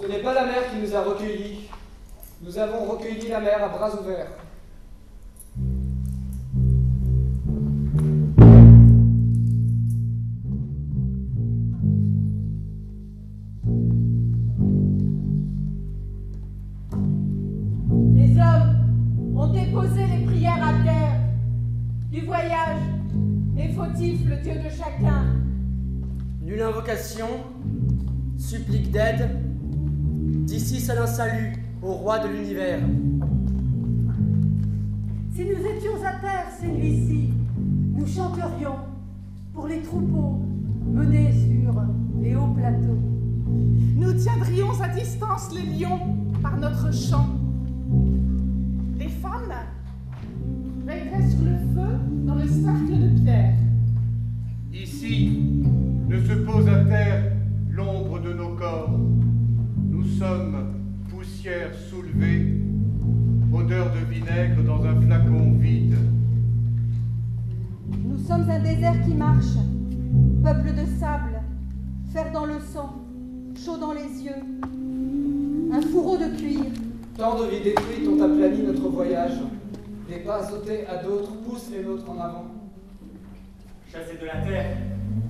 Ce n'est pas la mer qui nous a recueillis. Nous avons recueilli la mer à bras ouverts. Les hommes ont déposé les prières à terre. Du voyage est fautif le Dieu de chacun. Nulle invocation, supplique d'aide, d'ici seul un salut au roi de l'univers. Si nous étions à terre ces nuits-ci, nous chanterions pour les troupeaux menés sur les hauts plateaux. Nous tiendrions à distance les lions par notre chant. Les femmes veilleraient sur le feu dans le cercle de pierre. Ici ne se pose à terre l'ombre de nos corps. Nous sommes poussière soulevée, odeur de vinaigre dans un flacon vide. Nous sommes un désert qui marche, peuple de sable, fer dans le sang, chaud dans les yeux, un fourreau de cuir. Tant de vies détruites ont aplani notre voyage. Des pas ôtés à d'autres poussent les nôtres en avant. Chassés de la terre,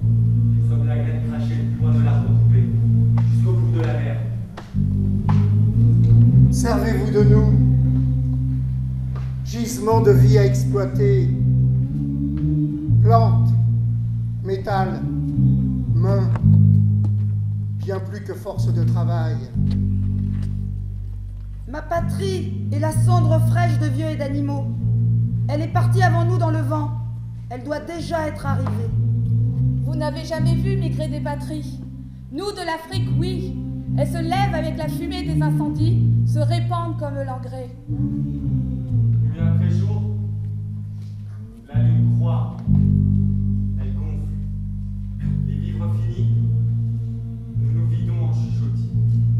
nous sommes la graine crachée le plus loin de l'arbre coupé, jusqu'au bout de la mer. Servez-vous de nous, gisement de vie à exploiter, plantes, métal, mains, bien plus que force de travail. Ma patrie est la cendre fraîche de vieux et d'animaux. Elle est partie avant nous dans le vent. Elle doit déjà être arrivée. Vous n'avez jamais vu migrer des patries. Nous, de l'Afrique, oui. Elles se lèvent avec la fumée des incendies, se répandent comme l'engrais. Nuit après jour, la lune croît, elle gonfle. Les vivres finis, nous nous vidons en chuchotis.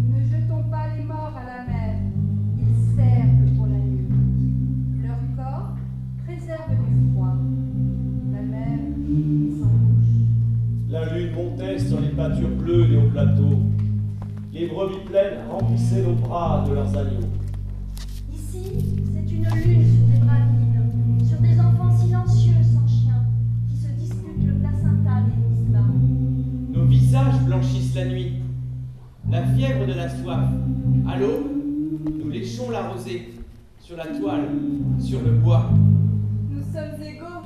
Ne jetons pas les morts à la mer, ils servent pour la nuit. Leur corps préserve du froid. La mer est sans bouche. La lune montait sur les pâtures bleues des hauts plateaux. Les brebis pleines remplissaient nos bras de leurs agneaux. Ici, c'est une lune sur des bravines, sur des enfants silencieux sans chien, qui se disputent le placenta des nisbas. Nos visages blanchissent la nuit, la fièvre de la soif. À l'aube, nous léchons la rosée, sur la toile, sur le bois. Nous sommes égaux,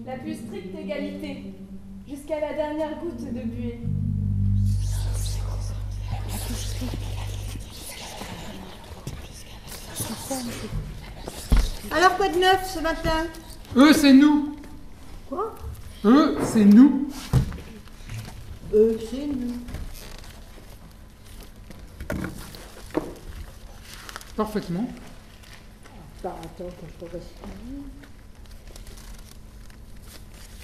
la plus stricte égalité, jusqu'à la dernière goutte de buée. Alors quoi de neuf ce matin? Eux, c'est nous. Quoi? Eux, c'est nous. C'est nous. Parfaitement. Attends que je te respire.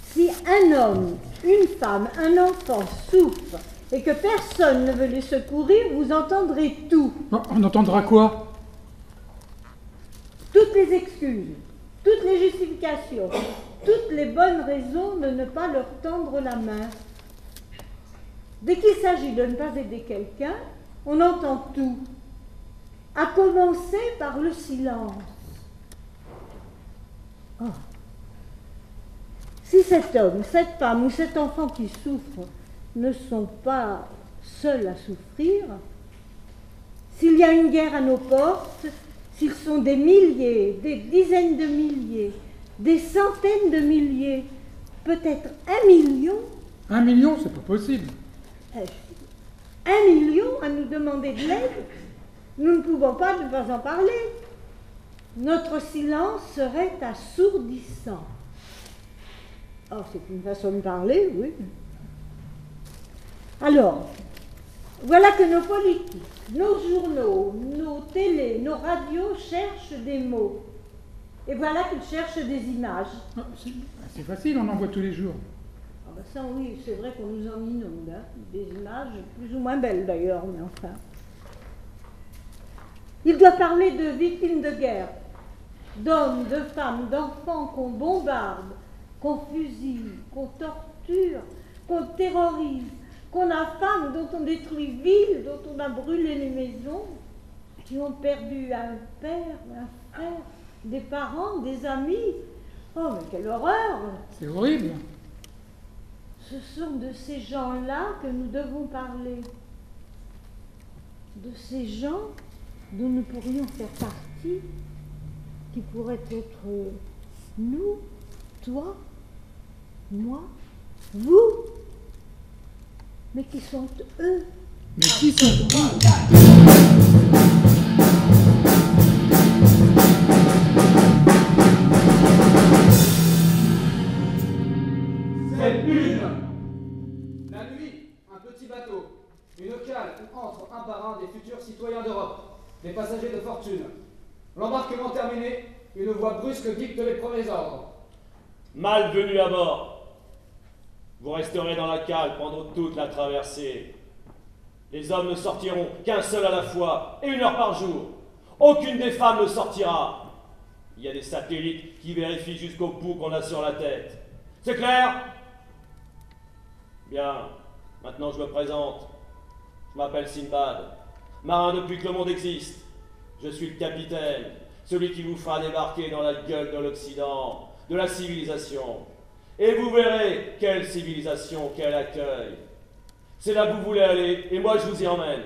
Si un homme, une femme, un enfant souffre et que personne ne veut les secourir, vous entendrez tout. On entendra quoi? Toutes les excuses, toutes les justifications, toutes les bonnes raisons de ne pas leur tendre la main. Dès qu'il s'agit de ne pas aider quelqu'un, on entend tout, à commencer par le silence. Oh. Si cet homme, cette femme ou cet enfant qui souffre ne sont pas seuls à souffrir, s'il y a une guerre à nos portes, s'ils sont des milliers, des dizaines de milliers, des centaines de milliers, peut-être 1 million. 1 million, c'est pas possible. 1 million à nous demander de l'aide, nous ne pouvons pas ne pas en parler. Notre silence serait assourdissant. Oh, c'est une façon de parler, oui. Alors, voilà que nos politiques, nos journaux, nos télés, nos radios cherchent des mots. Et voilà qu'ils cherchent des images. C'est facile, on en voit tous les jours. Ah ben ça oui, c'est vrai qu'on nous en inonde, hein. Des images plus ou moins belles d'ailleurs, mais enfin. Il doit parler de victimes de guerre, d'hommes, de femmes, d'enfants qu'on bombarde, qu'on fusille, qu'on torture, qu'on terrorise, qu'on affame, dont on détruit villes, dont on a brûlé les maisons, qui ont perdu un père, un frère, des parents, des amis. Oh, mais quelle horreur! C'est horrible. Ce sont de ces gens-là que nous devons parler. De ces gens dont nous pourrions faire partie, qui pourraient être nous, toi, moi, vous, mais qui sont eux. Mais qui sont eux? Scène 1. La nuit, un petit bateau. Une cale où entrent un par un des futurs citoyens d'Europe, des passagers de fortune. L'embarquement terminé, une voix brusque dicte les premiers ordres. Malvenue à bord. Vous resterez dans la cale pendant toute la traversée. Les hommes ne sortiront qu'un seul à la fois et 1 heure par jour. Aucune des femmes ne sortira. Il y a des satellites qui vérifient jusqu'au bout qu'on a sur la tête. C'est clair? Bien, maintenant je me présente. Je m'appelle Sinbad, marin depuis que le monde existe. Je suis le capitaine, celui qui vous fera débarquer dans la gueule de l'Occident, de la civilisation. Et vous verrez quelle civilisation, quel accueil. C'est là que vous voulez aller, et moi je vous y emmène.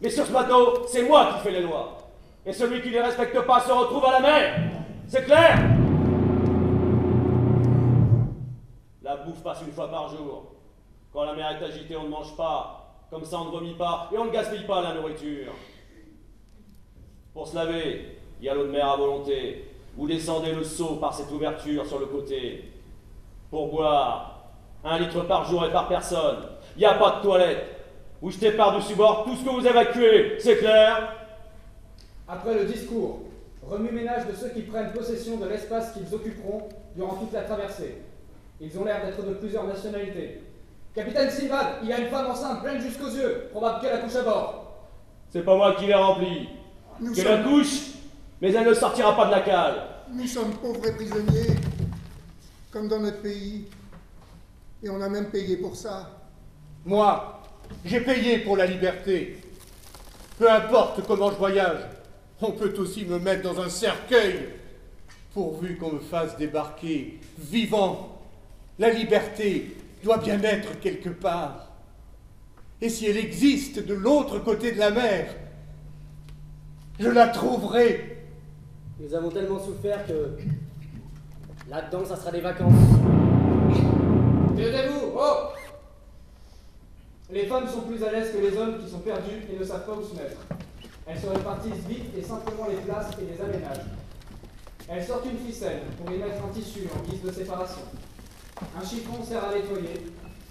Mais sur ce bateau, c'est moi qui fais les lois. Et celui qui ne les respecte pas se retrouve à la mer. C'est clair? La bouffe passe 1 fois par jour. Quand la mer est agitée, on ne mange pas. Comme ça, on ne vomit pas et on ne gaspille pas la nourriture. Pour se laver, il y a l'eau de mer à volonté. Vous descendez le seau par cette ouverture sur le côté. Pour boire, 1 litre par jour et par personne. Il n'y a pas de toilette. Vous jetez par-dessus bord tout ce que vous évacuez. C'est clair? Après le discours, remue-ménage de ceux qui prennent possession de l'espace qu'ils occuperont durant toute la traversée. Ils ont l'air d'être de plusieurs nationalités. Capitaine Sinbad, il y a une femme enceinte pleine jusqu'aux yeux. Probable qu'elle accouche à bord. C'est pas moi qui l'ai remplie. Qu'elle accouche, mais elle ne sortira pas de la cale. Nous sommes pauvres et prisonniers, comme dans notre pays. Et on a même payé pour ça. Moi, j'ai payé pour la liberté. Peu importe comment je voyage, on peut aussi me mettre dans un cercueil, pourvu qu'on me fasse débarquer vivant. La liberté doit bien être quelque part. Et si elle existe de l'autre côté de la mer, je la trouverai. Nous avons tellement souffert que là-dedans, ça sera des vacances. Taisez-vous, oh! Les femmes sont plus à l'aise que les hommes qui sont perdus et ne savent pas où se mettre. Elles se répartissent vite et simplement les placent et les aménagent. Elles sortent une ficelle pour y mettre un tissu en guise de séparation. Un chiffon sert à nettoyer.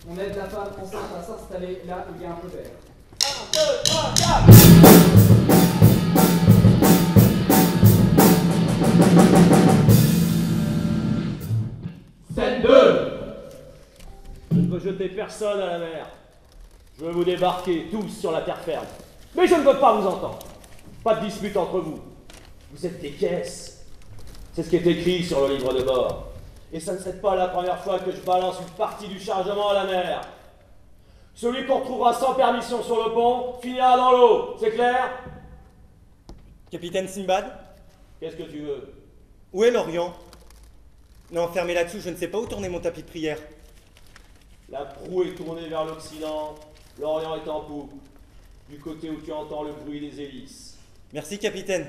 On aide la femme enceinte à s'installer là où il y a un peu d'air. 1, 2, 3, 4! Scène 2. Je ne veux jeter personne à la mer. Je veux vous débarquer tous sur la terre ferme. Mais je ne veux pas vous entendre. Pas de dispute entre vous. Vous êtes des caisses. C'est ce qui est écrit sur le livre de bord. Et ça ne serait pas la première fois que je balance une partie du chargement à la mer. Celui qu'on retrouvera sans permission sur le pont finira dans l'eau. C'est clair? Capitaine Sinbad? Qu'est-ce que tu veux? Où est l'Orient? Non, enfermé là-dessous, je ne sais pas où tourner mon tapis de prière. La proue est tournée vers l'Occident, l'Orient est en poupe, du côté où tu entends le bruit des hélices. Merci, capitaine.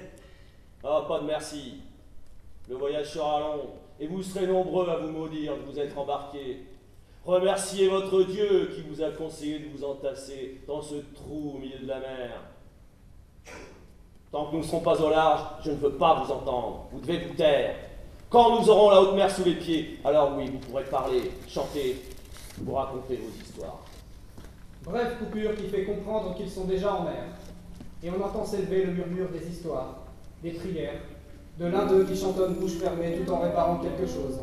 Ah, pas de merci. Le voyage sera long, et vous serez nombreux à vous maudire de vous être embarqués. Remerciez votre Dieu qui vous a conseillé de vous entasser dans ce trou au milieu de la mer. Tant que nous ne serons pas au large, je ne veux pas vous entendre. Vous devez vous taire. Quand nous aurons la haute mer sous les pieds, alors oui, vous pourrez parler, chanter, vous raconter vos histoires. Bref coupure qui fait comprendre qu'ils sont déjà en mer. Et on entend s'élever le murmure des histoires, des prières, de l'un d'eux qui chantonne bouche fermée tout en réparant quelque chose.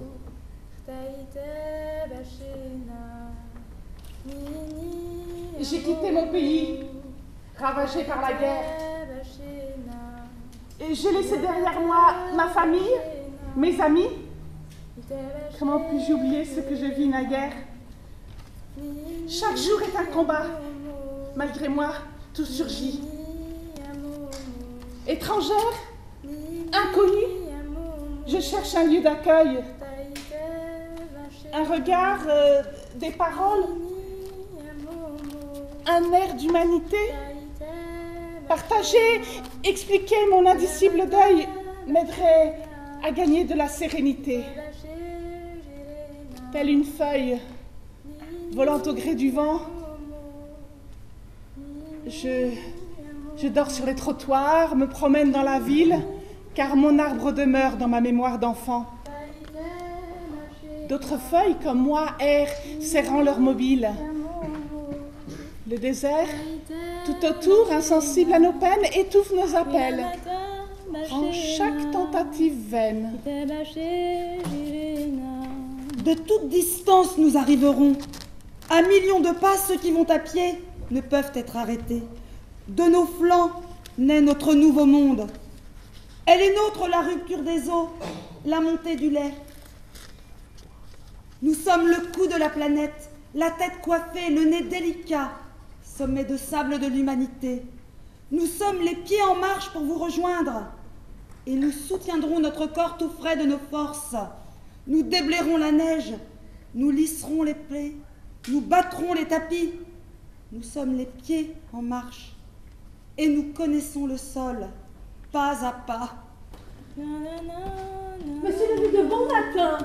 J'ai quitté mon pays, ravagé par la guerre. Et j'ai laissé derrière moi ma famille, mes amis. Comment puis-je oublier ce que je vis naguère? Chaque jour est un combat. Malgré moi, tout surgit. Étrangère, inconnue, je cherche un lieu d'accueil. Un regard, des paroles, un air d'humanité. Partager, expliquer mon indicible deuil m'aiderait à gagner de la sérénité. Telle une feuille, volant au gré du vent, je dors sur les trottoirs, me promène dans la ville, car mon arbre demeure dans ma mémoire d'enfant. D'autres feuilles, comme moi, errent, serrant leur mobile. Le désert, tout autour, insensible à nos peines, étouffe nos appels, rend chaque tentative vaine. De toute distance, nous arriverons. À millions de pas, ceux qui vont à pied ne peuvent être arrêtés. De nos flancs naît notre nouveau monde. Elle est nôtre, la rupture des eaux, la montée du lait. Nous sommes le cou de la planète, la tête coiffée, le nez délicat, sommet de sable de l'humanité. Nous sommes les pieds en marche pour vous rejoindre. Et nous soutiendrons notre corps tout frais de nos forces. Nous déblayerons la neige, nous lisserons les plaies, nous battrons les tapis. Nous sommes les pieds en marche. Et nous connaissons le sol, pas à pas. Monsieur le de bon matin.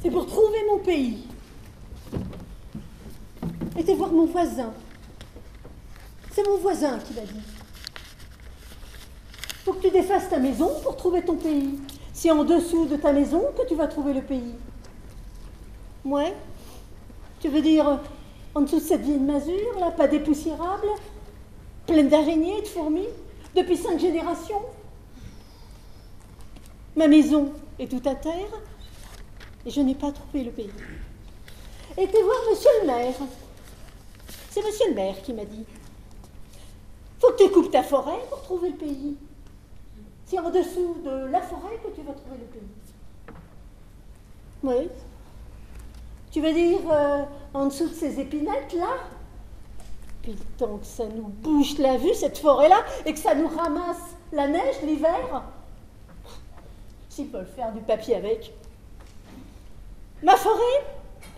C'est pour trouver mon pays. Été voir mon voisin. C'est mon voisin qui l'a dit. Faut que tu défasses ta maison pour trouver ton pays. C'est en dessous de ta maison que tu vas trouver le pays. Ouais. Tu veux dire en dessous de cette vieille masure, là, pas dépoussiérable, pleine d'araignées et de fourmis, depuis 5 générations. Ma maison est tout à terre et je n'ai pas trouvé le pays. Été voir monsieur le maire. C'est monsieur le maire qui m'a dit « Faut que tu coupes ta forêt pour trouver le pays. C'est en dessous de la forêt que tu vas trouver le pays. » Oui. Tu veux dire en dessous de ces épinettes, là? Puis tant que ça nous bouche la vue, cette forêt-là, et que ça nous ramasse la neige l'hiver, s'ils peuvent faire du papier avec. Ma forêt,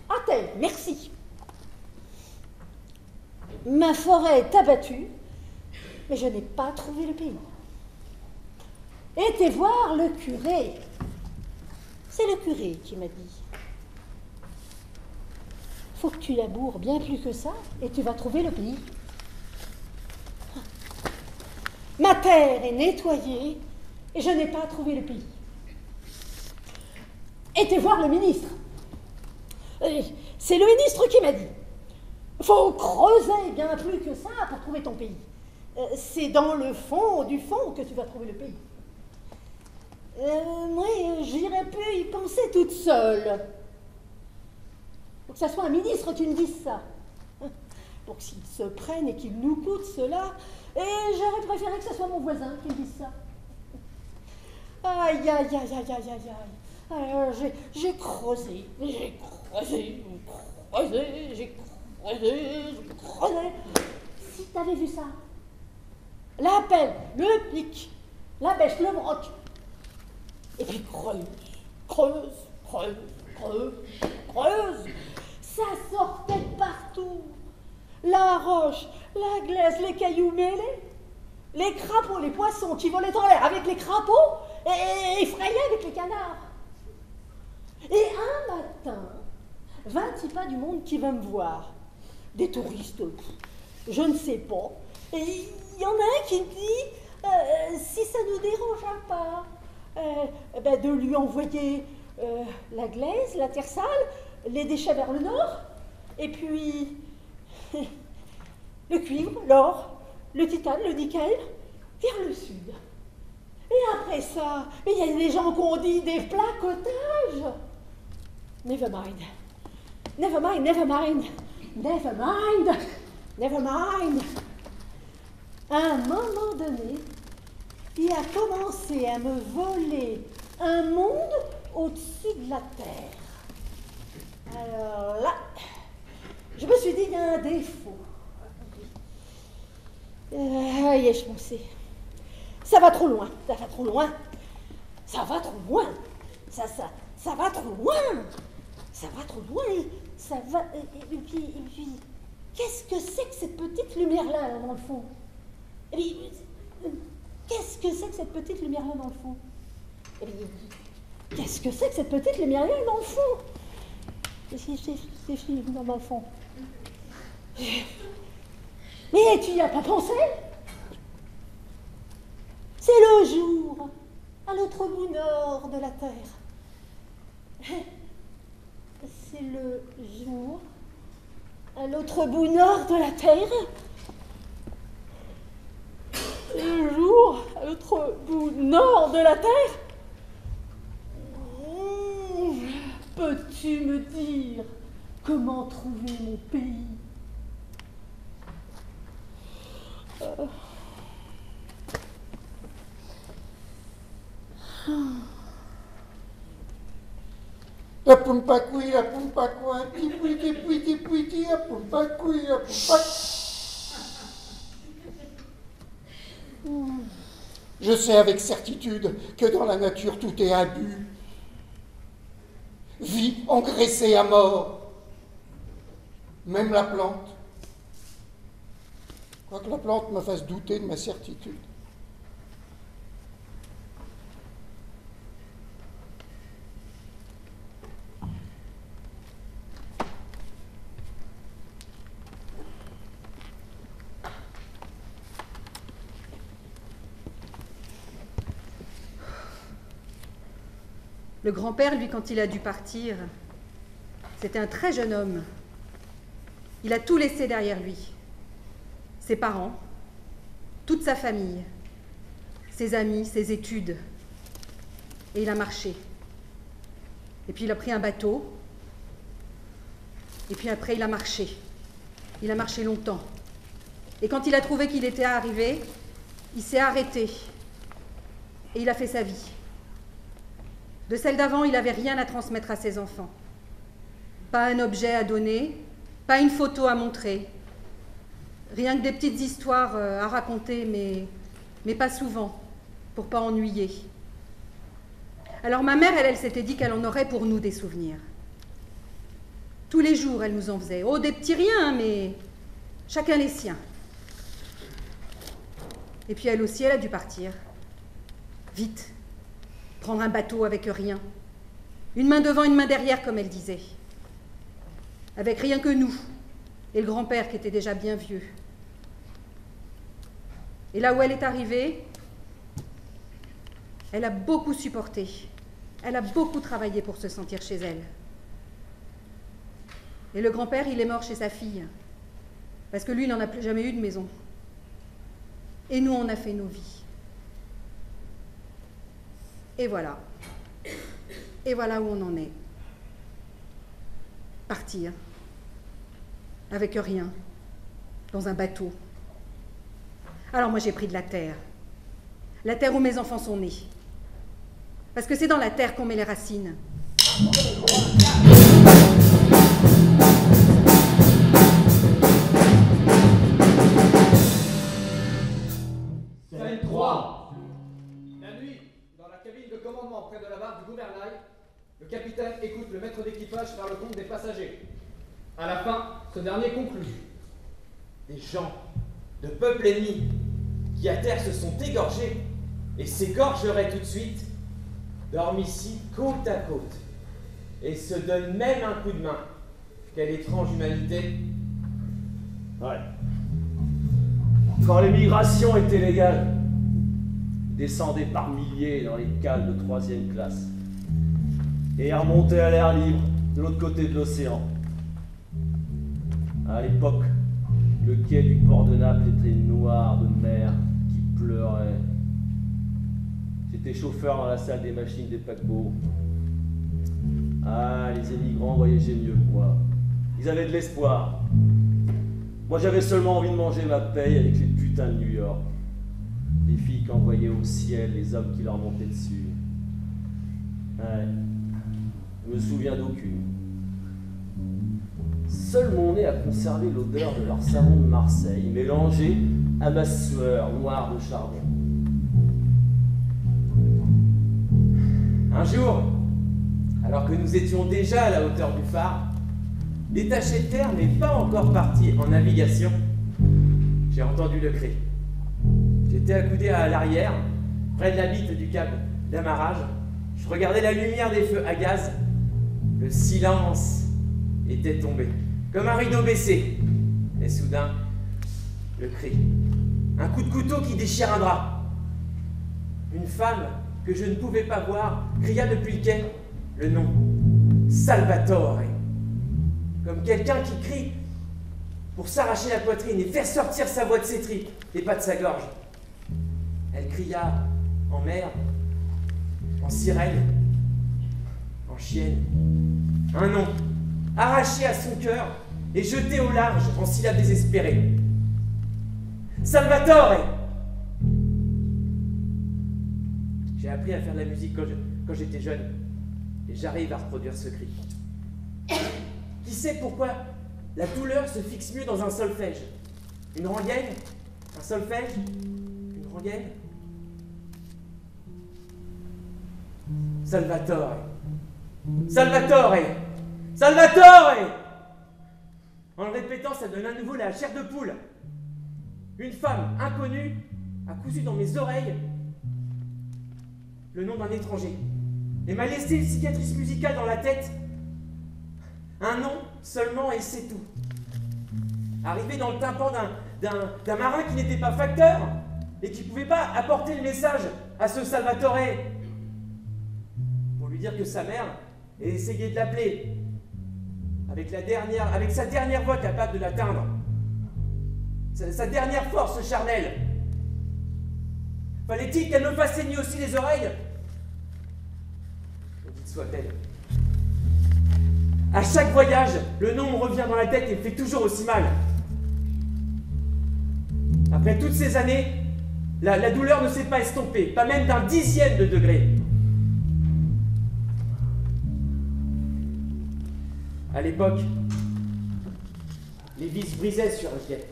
a-t-elle, merci. Ma forêt est abattue, mais je n'ai pas trouvé le pays. Été voir le curé. C'est le curé qui m'a dit. Faut que tu laboures bien plus que ça, et tu vas trouver le pays. Ma terre est nettoyée, et je n'ai pas trouvé le pays. Été voir le ministre. C'est le ministre qui m'a dit. Faut creuser bien plus que ça pour trouver ton pays. C'est dans le fond du fond que tu vas trouver le pays. Moi, j'irais plus y penser toute seule. Faut que ça soit un ministre qui me dise ça. Pour qu'il se prenne et qu'il nous coûte cela. Et j'aurais préféré que ce soit mon voisin qui me dise ça. Aïe, aïe, aïe, aïe, aïe, aïe, aïe. J'ai creusé, j'ai creusé, j'ai creusé. Si t'avais vu ça, la pelle, le pic, la bêche, le broc, et puis creuse, ça sortait de partout. La roche, la glaise, les cailloux mêlés, les crapauds, les poissons qui volaient en l'air avec les crapauds et effrayaient avec les canards. Et un matin, 20 pas du monde qui va me voir, des touristes, je ne sais pas, et il y en a un qui me dit si ça ne nous dérangeait pas de lui envoyer la glaise, la terre sale, les déchets vers le nord, et puis le cuivre, l'or, le titane, le nickel, vers le sud. Et après ça, il y a des gens qui ont dit des placotages. Never mind. Never mind, never mind. Never mind. Never mind. À un moment donné, il a commencé à me voler un monde au-dessus de la terre. Alors là, Je me suis dit, il y a un défaut. Y ai-je pensé? Ça va trop loin, ça va trop loin. Ça va trop loin. Ça va trop loin. Ça va trop loin. Ça va... Et puis... Qu'est-ce que c'est que cette petite lumière-là, là, dans le fond? Et puis... Qu'est-ce que c'est que cette petite lumière-là, dans le fond? Et puis... Qu'est-ce que c'est que cette petite lumière-là, dans le fond? C'est dans le fond. Mais tu n'y as pas pensé? C'est le jour, à l'autre bout nord de la terre. C'est le jour, à l'autre bout nord de la terre. C'est le jour, à l'autre bout nord de la terre. Peux-tu me dire comment trouver mon pays? La pumpacui, la pumpacua, tipuiti, puiti, puiti, la pumpacui, la pumpac. Je sais avec certitude que dans la nature tout est abus. Vie engraissée à mort. Même la plante. Quoique la plante me fasse douter de ma certitude. Le grand-père, lui, quand il a dû partir, c'était un très jeune homme. Il a tout laissé derrière lui. Ses parents, toute sa famille, ses amis, ses études. Et il a marché. Et puis il a pris un bateau. Et puis après, il a marché. Il a marché longtemps. Et quand il a trouvé qu'il était arrivé, il s'est arrêté. Et il a fait sa vie. De celle d'avant, il n'avait rien à transmettre à ses enfants. Pas un objet à donner, pas une photo à montrer. Rien que des petites histoires à raconter, mais pas souvent, pour pas ennuyer. Alors ma mère, elle s'était dit qu'elle en aurait pour nous des souvenirs. Tous les jours, elle nous en faisait. Oh, des petits riens, mais chacun les siens. Et puis elle aussi, elle a dû partir. Vite. Prendre un bateau avec rien. Une main devant, une main derrière, comme elle disait. Avec rien que nous, et le grand-père qui était déjà bien vieux. Et là où elle est arrivée, elle a beaucoup supporté. Elle a beaucoup travaillé pour se sentir chez elle. Et le grand-père, il est mort chez sa fille. Parce que lui, il n'en a plus jamais eu de maison. Et nous, on a fait nos vies. Et voilà. Et voilà où on en est. Partir. Avec rien. Dans un bateau. Alors moi j'ai pris de la terre. La terre où mes enfants sont nés. Parce que c'est dans la terre qu'on met les racines. Scène 3. La nuit, dans la cabine de commandement près de la barre du gouvernail, le capitaine écoute le maître d'équipage faire le compte des passagers. À la fin, ce dernier conclut. Des gens de peuple ennemi qui à terre se sont égorgés et s'égorgeraient tout de suite, dorment ici côte à côte et se donnent même un coup de main. Quelle étrange humanité. Ouais. Quand l'émigration était légale, descendaient par milliers dans les cales de 3e classe et remontaient à l'air libre de l'autre côté de l'océan. À l'époque, le quai du port de Naples était noir de mer qui pleurait. J'étais chauffeur dans la salle des machines des paquebots. Ah, les émigrants voyageaient mieux que moi. Ils avaient de l'espoir. Moi, j'avais seulement envie de manger ma paye avec les putains de New York. Les filles qui envoyaient au ciel les hommes qui leur montaient dessus. Ouais. Je me souviens d'aucune. Seul mon nez a conservé l'odeur de leur savon de Marseille, mélangée à ma sueur noire de charbon. Un jour, alors que nous étions déjà à la hauteur du phare, détaché de terre mais pas encore parti en navigation, j'ai entendu le cri. J'étais accoudé à l'arrière, près de la bitte du câble d'amarrage. Je regardais la lumière des feux à gaz. Le silence était tombé, comme un rideau baissé. Et soudain, le cri. Un coup de couteau qui déchire un drap. Une femme que je ne pouvais pas voir cria depuis le quai le nom Salvatore. Comme quelqu'un qui crie pour s'arracher la poitrine et faire sortir sa voix de ses tripes et pas de sa gorge. Elle cria en mer, en sirène, en chienne. Un nom arraché à son cœur et jeté au large en syllabes désespérées. Salvatore! J'ai appris à faire de la musique quand j'étais jeune et j'arrive à reproduire ce cri. Qui sait pourquoi la douleur se fixe mieux dans un solfège? Une rengaine? Un solfège? Une rengaine? Salvatore! Salvatore! Salvatore! En le répétant, ça donne à nouveau la chair de poule. Une femme inconnue a cousu dans mes oreilles le nom d'un étranger et m'a laissé une cicatrice musicale dans la tête. Un nom seulement et c'est tout. Arrivé dans le tympan d'un marin qui n'était pas facteur et qui ne pouvait pas apporter le message à ce Salvatore pour lui dire que sa mère essayait de l'appeler avec sa dernière voix capable de l'atteindre, sa dernière force charnelle. Fallait-il qu'elle me fasse saigner aussi les oreilles? Maudite soit-elle. À chaque voyage, le nom me revient dans la tête et me fait toujours aussi mal. Après toutes ces années, la douleur ne s'est pas estompée, pas même d'un dixième de degré. À l'époque, les vis brisaient sur le quai.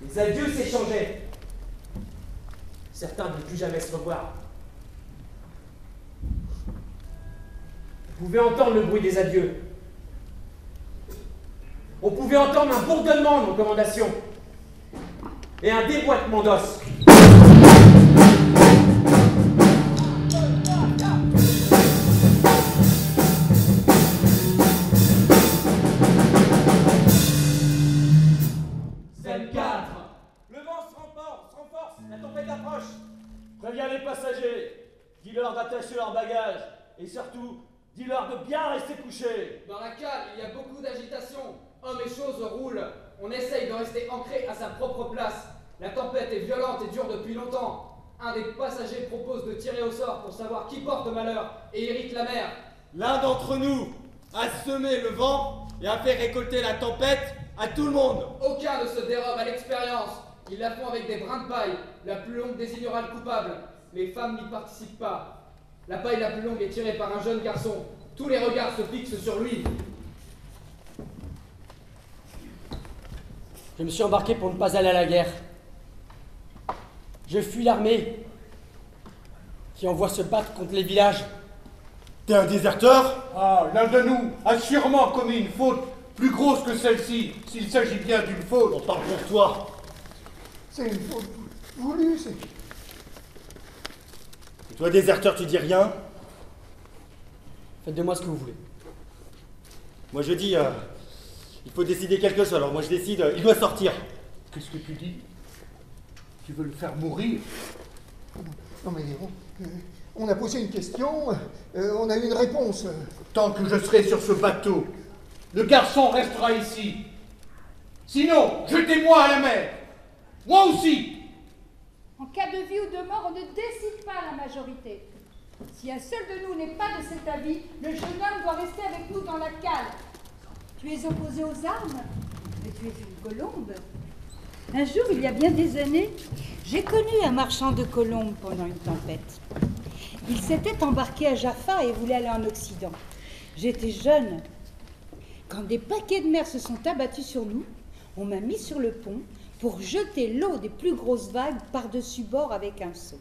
Les adieux s'échangeaient. Certains ne plus jamais se revoir. On pouvait entendre le bruit des adieux. On pouvait entendre un bourdonnement de recommandations et un déboîtement d'os. Scène 4. Le vent se renforce, la tempête approche. Préviens les passagers, dis-leur d'attacher leurs bagages et surtout, dis-leur de bien rester couchés. Dans la cale, il y a beaucoup d'agitation. Hommes et choses roulent. On essaye de rester ancré à sa propre place. La tempête est violente et dure depuis longtemps. Un des passagers propose de tirer au sort pour savoir qui porte malheur et irrite la mer. L'un d'entre nous a semé le vent et a fait récolter la tempête à tout le monde. Aucun ne se dérobe à l'expérience. Ils la font avec des brins de paille. La plus longue désignera le coupable. Les femmes n'y participent pas. La paille la plus longue est tirée par un jeune garçon. Tous les regards se fixent sur lui. Je me suis embarqué pour ne pas aller à la guerre. Je fuis l'armée qui envoie se battre contre les villages. T'es un déserteur? Ah, l'un de nous a sûrement commis une faute plus grosse que celle-ci, s'il s'agit bien d'une faute. On parle pour toi. C'est une faute voulue, c'est... Et toi, déserteur, tu dis rien? Faites de moi ce que vous voulez. Moi, je dis, il faut décider quelque chose. Alors moi, je décide, il doit sortir. Qu'est-ce que tu dis? Tu veux le faire mourir? Non mais on a posé une question, on a eu une réponse. Tant que je serai sur ce bateau, le garçon restera ici. Sinon, jetez-moi à la mer. Moi aussi. En cas de vie ou de mort, on ne décide pas à la majorité. Si un seul de nous n'est pas de cet avis, le jeune homme doit rester avec nous dans la cale. Tu es opposé aux armes, mais tu es une colombe. Un jour, il y a bien des années, j'ai connu un marchand de colombes pendant une tempête. Il s'était embarqué à Jaffa et voulait aller en Occident. J'étais jeune. quand des paquets de mer se sont abattus sur nous, on m'a mis sur le pont pour jeter l'eau des plus grosses vagues par-dessus bord avec un seau.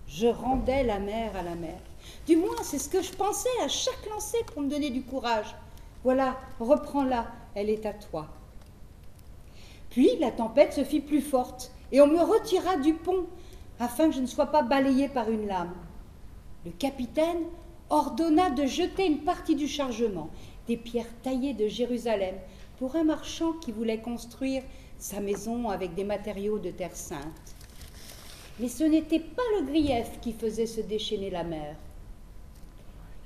Je rendais la mer à la mer. Du moins, c'est ce que je pensais à chaque lancer pour me donner du courage. Voilà, reprends-la, elle est à toi. Puis la tempête se fit plus forte et on me retira du pont afin que je ne sois pas balayée par une lame. Le capitaine ordonna de jeter une partie du chargement, des pierres taillées de Jérusalem, pour un marchand qui voulait construire sa maison avec des matériaux de terre sainte. Mais ce n'était pas le grief qui faisait se déchaîner la mer.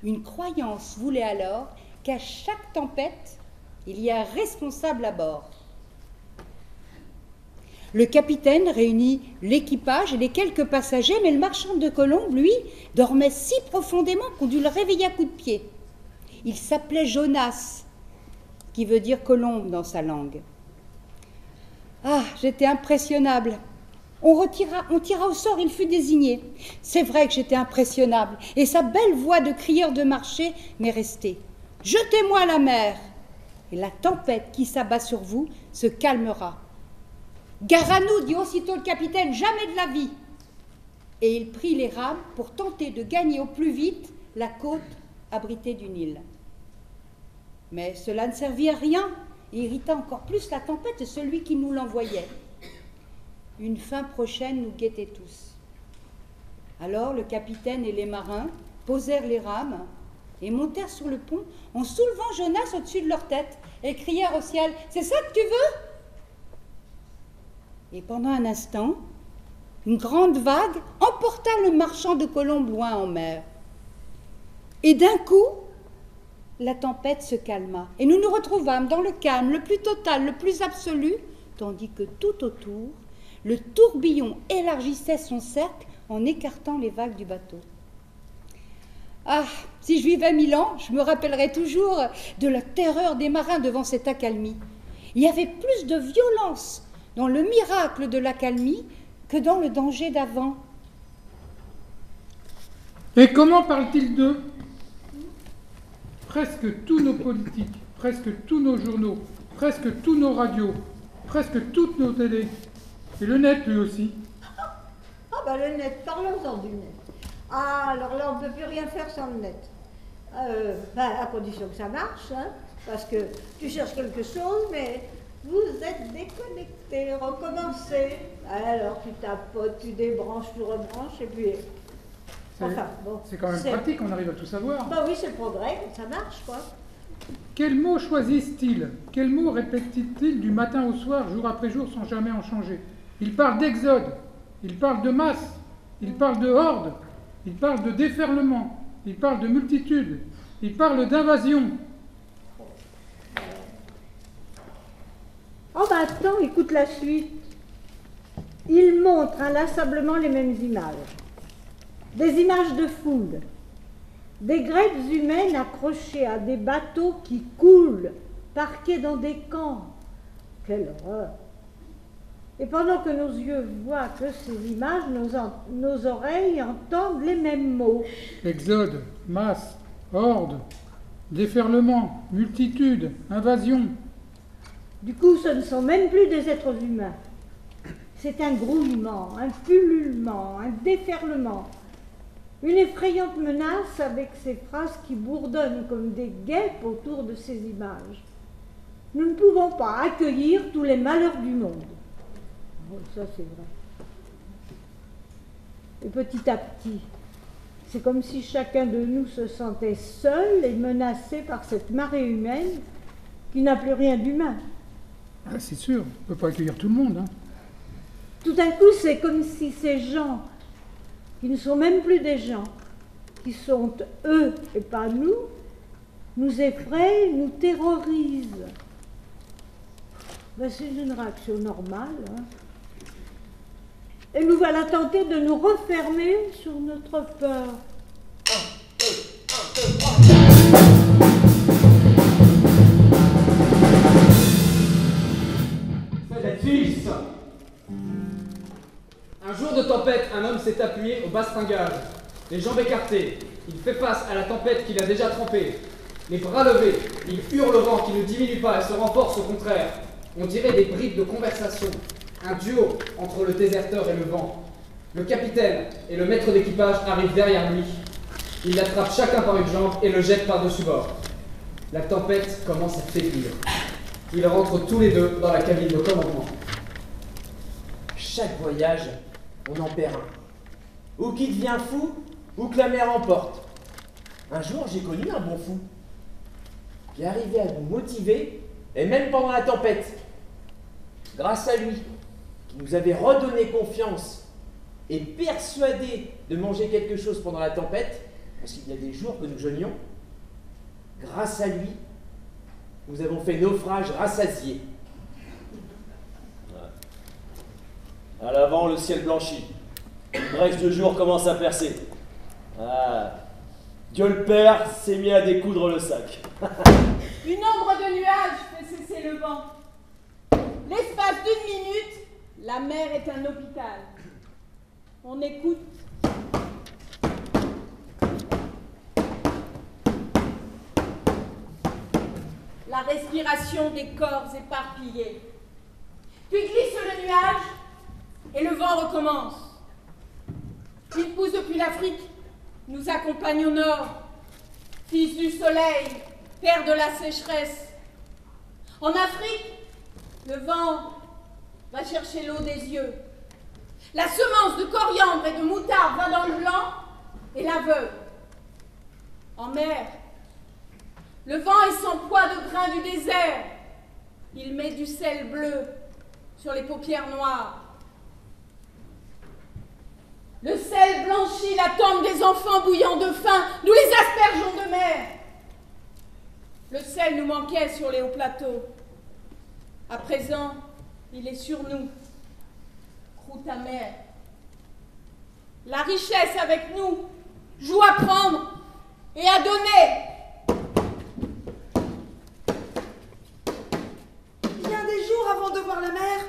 Une croyance voulait alors qu'à chaque tempête, il y a un responsable à bord. Le capitaine réunit l'équipage et les quelques passagers, mais le marchand de colombes, lui, dormait si profondément qu'on dut le réveiller à coups de pied. Il s'appelait Jonas, qui veut dire colombe dans sa langue. Ah, j'étais impressionnable. On tira au sort, il fut désigné. C'est vrai que j'étais impressionnable, et sa belle voix de crieur de marché m'est restée. « Jetez-moi à la mer, et la tempête qui s'abat sur vous se calmera. » « Gare à nous, dit aussitôt le capitaine, jamais de la vie !» Et il prit les rames pour tenter de gagner au plus vite la côte abritée d'une île. Mais cela ne servit à rien et irrita encore plus la tempête et celui qui nous l'envoyait. Une fin prochaine nous guettait tous. Alors le capitaine et les marins posèrent les rames et montèrent sur le pont en soulevant Jonas au-dessus de leur tête et crièrent au ciel « C'est ça que tu veux ?» Et pendant un instant, une grande vague emporta le marchand de colombes loin en mer. Et d'un coup, la tempête se calma et nous nous retrouvâmes dans le calme le plus total, le plus absolu, tandis que tout autour, le tourbillon élargissait son cercle en écartant les vagues du bateau. Ah, si je vivais 1000 ans, je me rappellerais toujours de la terreur des marins devant cette accalmie. Il y avait plus de violence dans le miracle de l'accalmie que dans le danger d'avant. Et comment parle-t-il d'eux ? Presque tous nos politiques, presque tous nos journaux, presque tous nos radios, presque toutes nos télés. Et le net, lui aussi. Ah bah le net, parlons-en du net. Ah, alors là, on ne peut plus rien faire sans le net. À condition que ça marche, hein, parce que tu cherches quelque chose, mais vous êtes déconnecté, recommencez. Alors tu tapotes, tu débranches, tu rebranches, et puis... Enfin, bon. C'est quand même pratique, on arrive à tout savoir. Bah oui, c'est le progrès, ça marche, quoi. Quels mots choisissent-ils? Quels mots répètent-ils du matin au soir, jour après jour, sans jamais en changer? Ils parlent d'exode, ils parlent de masse, ils parlent de horde, ils parlent de déferlement, ils parlent de multitude, ils parlent d'invasion. Oh bah attends, écoute la suite. Ils montrent inlassablement les mêmes images. Des images de foule, des greppes humaines accrochées à des bateaux qui coulent, parqués dans des camps. Quelle horreur! Et pendant que nos yeux voient que ces images, nos oreilles entendent les mêmes mots. Exode, masse, horde, déferlement, multitude, invasion. Du coup, ce ne sont même plus des êtres humains. C'est un grouillement, un pullulement, un déferlement. Une effrayante menace avec ces phrases qui bourdonnent comme des guêpes autour de ces images. Nous ne pouvons pas accueillir tous les malheurs du monde. Oh, ça, c'est vrai. Et petit à petit, c'est comme si chacun de nous se sentait seul et menacé par cette marée humaine qui n'a plus rien d'humain. Ah, c'est sûr, on ne peut pas accueillir tout le monde. Hein. Tout d'un coup, c'est comme si ces gens, qui ne sont même plus des gens, qui sont eux et pas nous, nous effraient, nous terrorisent. Ben, c'est une réaction normale. Hein. Et nous voilà tentés de nous refermer sur notre peur. 1, 2, 1, 2, 3. C'est 6. Un jour de tempête, un homme s'est appuyé au bastingage, les jambes écartées. Il fait face à la tempête qu'il a déjà trempée. Les bras levés, il hurle au vent qui ne diminue pas et se renforce au contraire. On dirait des bribes de conversation, un duo entre le déserteur et le vent. Le capitaine et le maître d'équipage arrivent derrière lui. Ils l'attrapent chacun par une jambe et le jettent par-dessus bord. La tempête commence à faiblir. Ils rentrent tous les deux dans la cabine de commandement. Chaque voyage, on en perd un. Ou qui devient fou, ou que la mer emporte. Un jour, j'ai connu un bon fou qui arrivait à nous motiver, et même pendant la tempête. Grâce à lui, qui nous avait redonné confiance et persuadé de manger quelque chose pendant la tempête, parce qu'il y a des jours que nous jeûnions, grâce à lui, nous avons fait naufrage rassasié. À l'avant, le ciel blanchit. Une brèche de jour commence à percer. Ah, Dieu le Père s'est mis à découdre le sac. Une ombre de nuages fait cesser le vent. L'espace d'une minute, la mer est un hôpital. On écoute. La respiration des corps éparpillés. Puis glisse le nuage et le vent recommence. Il pousse depuis l'Afrique, nous accompagne au nord. Fils du soleil, père de la sécheresse. En Afrique, le vent va chercher l'eau des yeux. La semence de coriandre et de moutarde va dans le blanc et l'aveugle. En mer, le vent est sans poids de grains du désert. Il met du sel bleu sur les paupières noires. Le sel blanchit la tombe des enfants bouillant de faim. Nous les aspergeons de mer. Le sel nous manquait sur les hauts plateaux. À présent, il est sur nous. Croûte amère. La richesse avec nous joue à prendre et à donner. Bien des jours avant de voir la mer,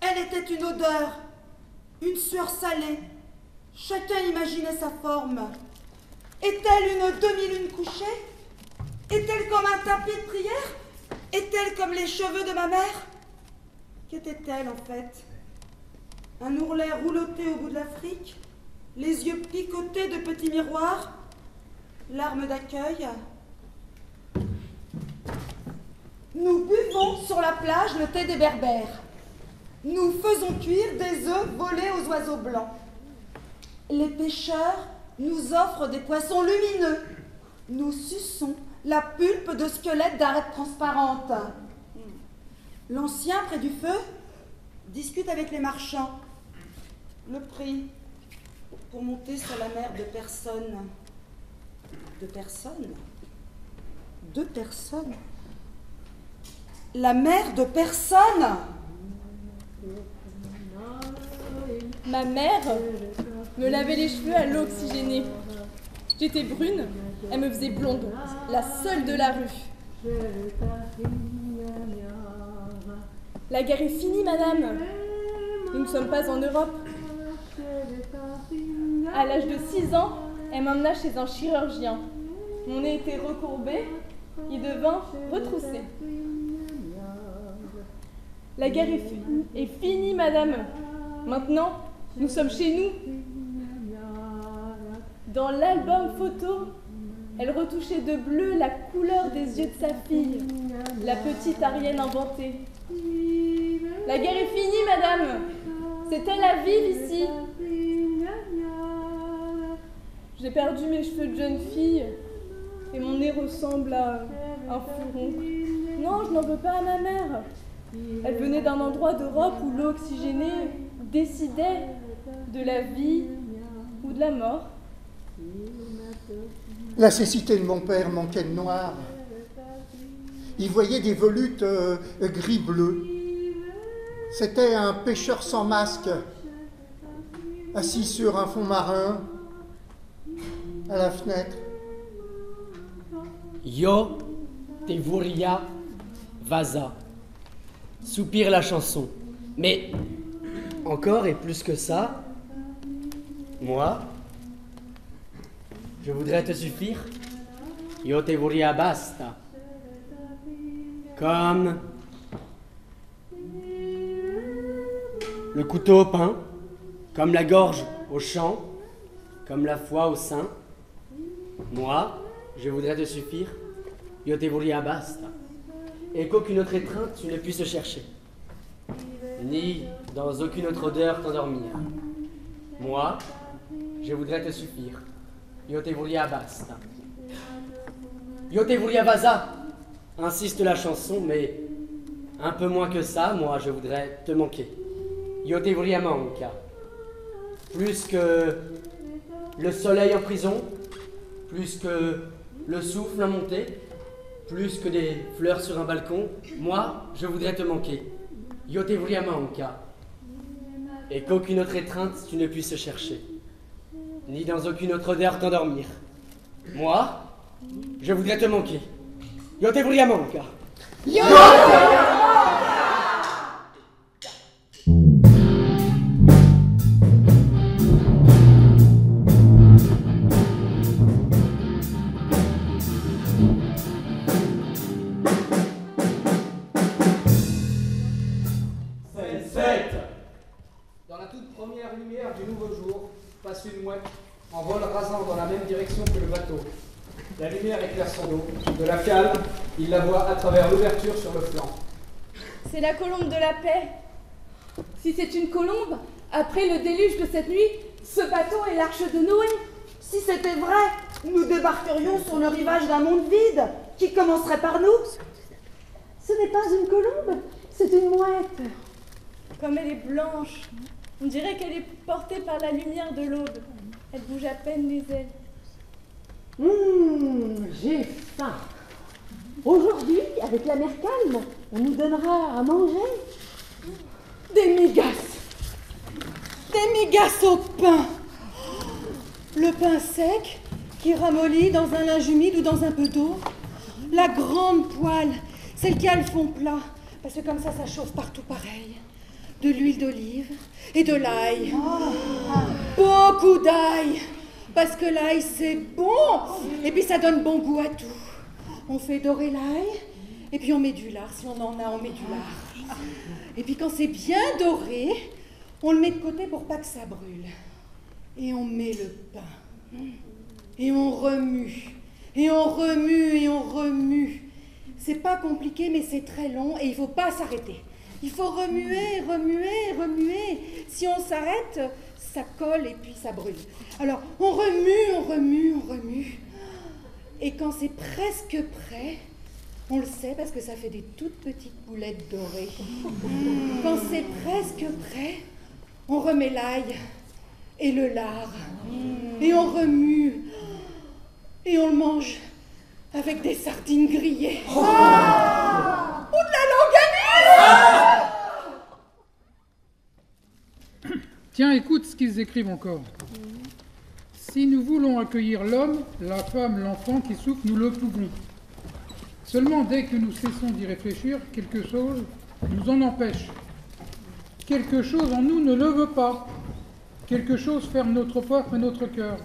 elle était une odeur, une sueur salée. Chacun imaginait sa forme. Est-elle une demi-lune couchée? Est-elle comme un tapis de prière? Est-elle comme les cheveux de ma mère? Qu'était-elle en fait? Un ourlet rouloté au bout de l'Afrique, les yeux picotés de petits miroirs, larmes d'accueil. Nous buvons sur la plage le thé des Berbères. Nous faisons cuire des œufs volés aux oiseaux blancs. Les pêcheurs nous offrent des poissons lumineux. Nous suçons la pulpe de squelettes d'arêtes transparentes. L'ancien, près du feu, discute avec les marchands. Le prix pour monter sur la mer de personnes. De personnes? Deux personnes? La mer de personnes? Ma mère me lavait les cheveux à l'eau oxygénée. J'étais brune, elle me faisait blonde, la seule de la rue. La guerre est finie, madame. Nous ne sommes pas en Europe. À l'âge de 6 ans, elle m'emmena chez un chirurgien. Mon nez était recourbé, il devint retroussé. La guerre est finie, madame. Maintenant, nous sommes chez nous. Dans l'album photo, elle retouchait de bleu la couleur des yeux de sa fille, la petite Arienne inventée. La guerre est finie, madame. C'est elle à vivre ici. J'ai perdu mes cheveux de jeune fille et mon nez ressemble à un furon. Non, je n'en veux pas à ma mère. Elle venait d'un endroit d'Europe où l'eau oxygénée décidait de la vie ou de la mort. La cécité de mon père manquait de noir. Il voyait des volutes gris-bleu. C'était un pêcheur sans masque, assis sur un fond marin, à la fenêtre. Yo, te vuria, vaza. Soupire la chanson. Mais, encore et plus que ça, moi, je voudrais te suffire. Io te voria basta. Comme le couteau au pain, comme la gorge au champ, comme la foi au sein. Moi, je voudrais te suffire. Io te voria basta. Et qu'aucune autre étreinte tu ne puisses chercher, ni dans aucune autre odeur t'endormir. Moi, je voudrais te suffire. Io te voria basta. Io te voria basa, insiste la chanson, mais un peu moins que ça, moi je voudrais te manquer. Io te voria manca. Plus que le soleil en prison, plus que le souffle en montée, plus que des fleurs sur un balcon, moi je voudrais te manquer. Io te voria manca. Et qu'aucune autre étreinte tu ne puisses chercher, ni dans aucune autre odeur t'endormir. Moi, je voudrais te manquer. Io te voria manca. Io Dans la toute première lumière du nouveau jour, passe une mouette en vol rasant dans la même direction que le bateau. La lumière éclaire son dos. De la cale, il la voit à travers l'ouverture sur le flanc. C'est la colombe de la paix. Si c'est une colombe, après le déluge de cette nuit, ce bateau est l'arche de Noé. Si c'était vrai, nous débarquerions sur le rivage d'un monde vide qui commencerait par nous. Ce n'est pas une colombe, c'est une mouette. Comme elle est blanche, on dirait qu'elle est portée par la lumière de l'aube. Elle bouge à peine les ailes. J'ai faim. Aujourd'hui, avec la mer calme, on nous donnera à manger. Des migasses. Des migasses au pain. Le pain sec qui ramollit dans un linge humide ou dans un peu d'eau. La grande poêle, celle qui a le fond plat, parce que comme ça chauffe partout pareil. De l'huile d'olive et de l'ail. Beaucoup d'ail, parce que l'ail c'est bon, et puis ça donne bon goût à tout. On fait dorer l'ail, et puis on met du lard, si on en a, on met du lard. Et puis quand c'est bien doré, on le met de côté pour pas que ça brûle. Et on met le pain. Et on remue. Et on remue, et on remue. C'est pas compliqué, mais c'est très long, et il faut pas s'arrêter. Il faut remuer, remuer, remuer. Si on s'arrête, ça colle et puis ça brûle. Alors, on remue, on remue, on remue. Et quand c'est presque prêt, on le sait parce que ça fait des toutes petites boulettes dorées. Quand c'est presque prêt, on remet l'ail et le lard. Et on remue. Et on le mange avec des sardines grillées. Ou de la longanise. Tiens, écoute ce qu'ils écrivent encore. Si nous voulons accueillir l'homme, la femme, l'enfant qui souffre, nous le pouvons. Seulement, dès que nous cessons d'y réfléchir, quelque chose nous en empêche. Quelque chose en nous ne le veut pas. Quelque chose ferme notre porte et notre cœur.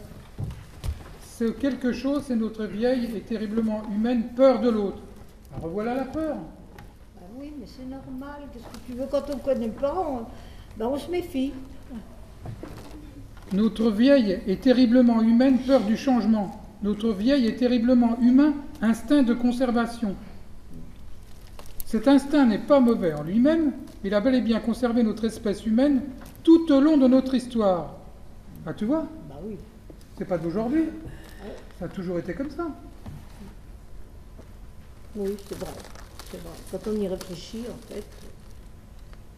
Ce quelque chose, c'est notre vieille et terriblement humaine peur de l'autre. Alors voilà la peur. Ben oui, mais c'est normal. Qu'est-ce que tu veux quand on ne connaît pas, on se méfie. Notre vieille et terriblement humaine peur du changement. Notre vieille et terriblement humain instinct de conservation. Cet instinct n'est pas mauvais en lui-même, il a bel et bien conservé notre espèce humaine tout au long de notre histoire. Ah, tu vois? Bah oui. C'est pas d'aujourd'hui. Ça a toujours été comme ça. Oui, c'est vrai. C'est vrai. Quand on y réfléchit, en fait,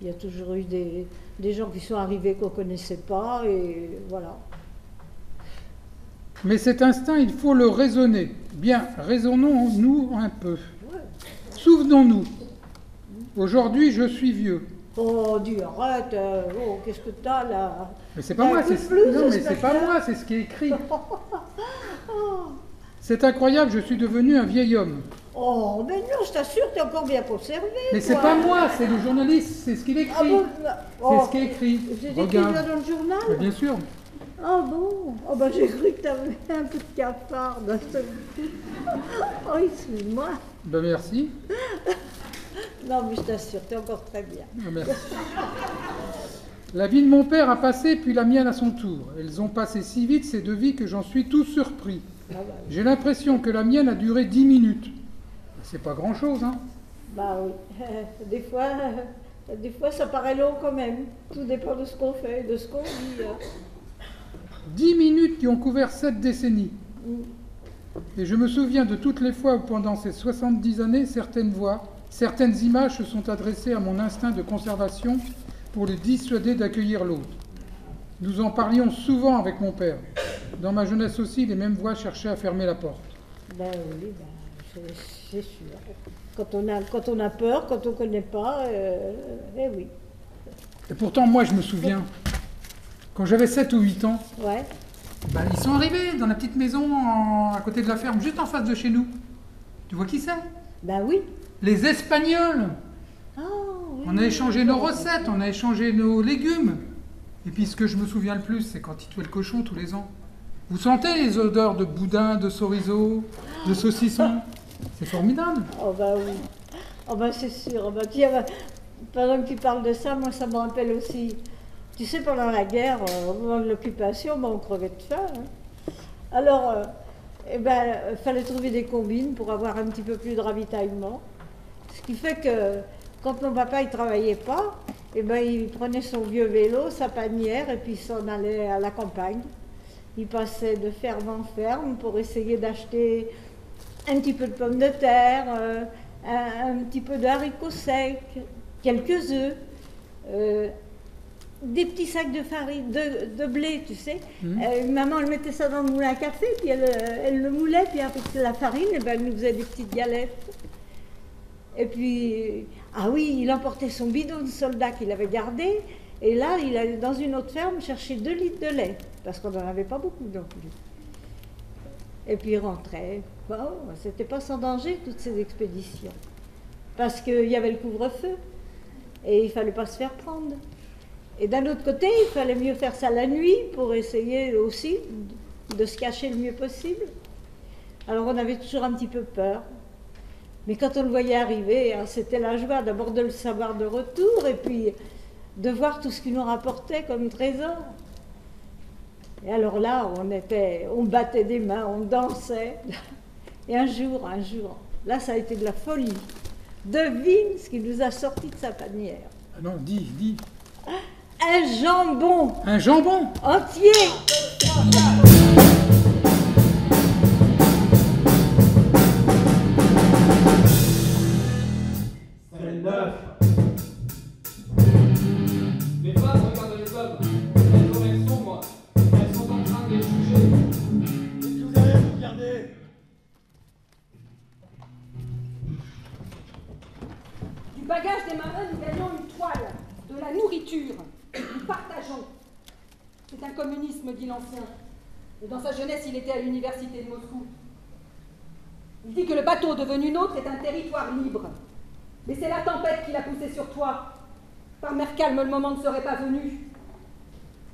il y a toujours eu des gens qui sont arrivés qu'on ne connaissait pas, et voilà. Mais cet instinct, il faut le raisonner. Bien, raisonnons-nous un peu. Ouais. Souvenons-nous. Aujourd'hui, je suis vieux. Oh, dis, arrête. Oh, qu'est-ce que t'as là? Mais c'est pas moi, non, mais c'est pas moi, c'est ce qui est écrit. C'est incroyable, je suis devenu un vieil homme. Oh, mais non, je t'assure, t'es encore bien conservé. Mais c'est pas moi, c'est le journaliste, c'est ce qu'il écrit. Ah bon, c'est ce qui est écrit. C'est écrit là dans le journal? Mais bien sûr. Oh bon? Oh ben j'ai cru que t'avais un peu de cafard d'un seul coup. Oh, excuse-moi. Ben merci. Non, mais je t'assure, t'es encore très bien. Ben, merci. La vie de mon père a passé, puis la mienne à son tour. Elles ont passé si vite, ces deux vies, que j'en suis tout surpris. Ah bah, J'ai l'impression que la mienne a duré 10 minutes. C'est pas grand-chose, hein? bah oui. Des fois, ça paraît long quand même. Tout dépend de ce qu'on fait, de ce qu'on dit. 10 minutes qui ont couvert 7 décennies. Mm. Et je me souviens de toutes les fois où, pendant ces 70 années, certaines voix, certaines images se sont adressées à mon instinct de conservation pour le dissuader d'accueillir l'autre. Nous en parlions souvent avec mon père. Dans ma jeunesse aussi, les mêmes voix cherchaient à fermer la porte. Ben oui, c'est sûr. Quand on a peur, quand on ne connaît pas, eh oui. Et pourtant, moi, je me souviens, quand j'avais 7 ou 8 ans, Ouais. ben, ils sont arrivés dans la petite maison à côté de la ferme, juste en face de chez nous. Tu vois qui c'est? Ben oui. Les Espagnols. Oh, oui. On a échangé nos recettes, on a échangé nos légumes. Et puis ce que je me souviens le plus, c'est quand ils tuaient le cochon tous les ans. Vous sentez les odeurs de boudin, de chorizo, de saucisson? C'est formidable. Oh ben oui. Oh ben c'est sûr. Oh ben, tiens, pendant que tu parles de ça, moi ça me rappelle aussi. Tu sais, pendant la guerre, au moment de l'occupation, ben, on crevait de faim. Hein. Alors, fallait trouver des combines pour avoir un petit peu plus de ravitaillement. Ce qui fait que quand mon papa il travaillait pas, il prenait son vieux vélo, sa panière, et puis il s'en allait à la campagne. Il passait de ferme en ferme pour essayer d'acheter un petit peu de pommes de terre, un petit peu de haricots secs, quelques œufs, des petits sacs de farine, de blé, tu sais. Maman, elle mettait ça dans le moulin à café, puis elle le moulait, puis avec la farine, elle nous faisait des petites galettes. Et puis, ah oui, il emportait son bidon de soldat qu'il avait gardé, et là, il allait dans une autre ferme chercher 2 litres de lait, parce qu'on n'en avait pas beaucoup non plus. Et puis il rentrait. Bon, c'était pas sans danger, toutes ces expéditions. Parce qu'il y avait le couvre-feu, et il fallait pas se faire prendre. Et d'un autre côté, il fallait mieux faire ça la nuit, pour essayer aussi de se cacher le mieux possible. Alors on avait toujours un petit peu peur. Mais quand on le voyait arriver, hein, c'était la joie d'abord de le savoir de retour, et puis de voir tout ce qu'il nous rapportait comme trésor. Et alors là, on battait des mains, on dansait. Et un jour, là ça a été de la folie. Devine ce qu'il nous a sorti de sa panière. Ah non, dis. Un jambon. Un jambon entier. C'est neuf. Les femmes regardent les hommes. Elles ont elles sont, moi. Elles sont en train de les juger. Qu'est-ce que vous avez à vous regarder? Du bagage des marins, nous gagnons une toile, de la nourriture, nous partageons. C'est un communisme, dit l'ancien. Et dans sa jeunesse, il était à l'université de Moscou. Il dit que le bateau devenu nôtre est un territoire libre. Mais c'est la tempête qui l'a poussé sur toi. Par mer calme, le moment ne serait pas venu.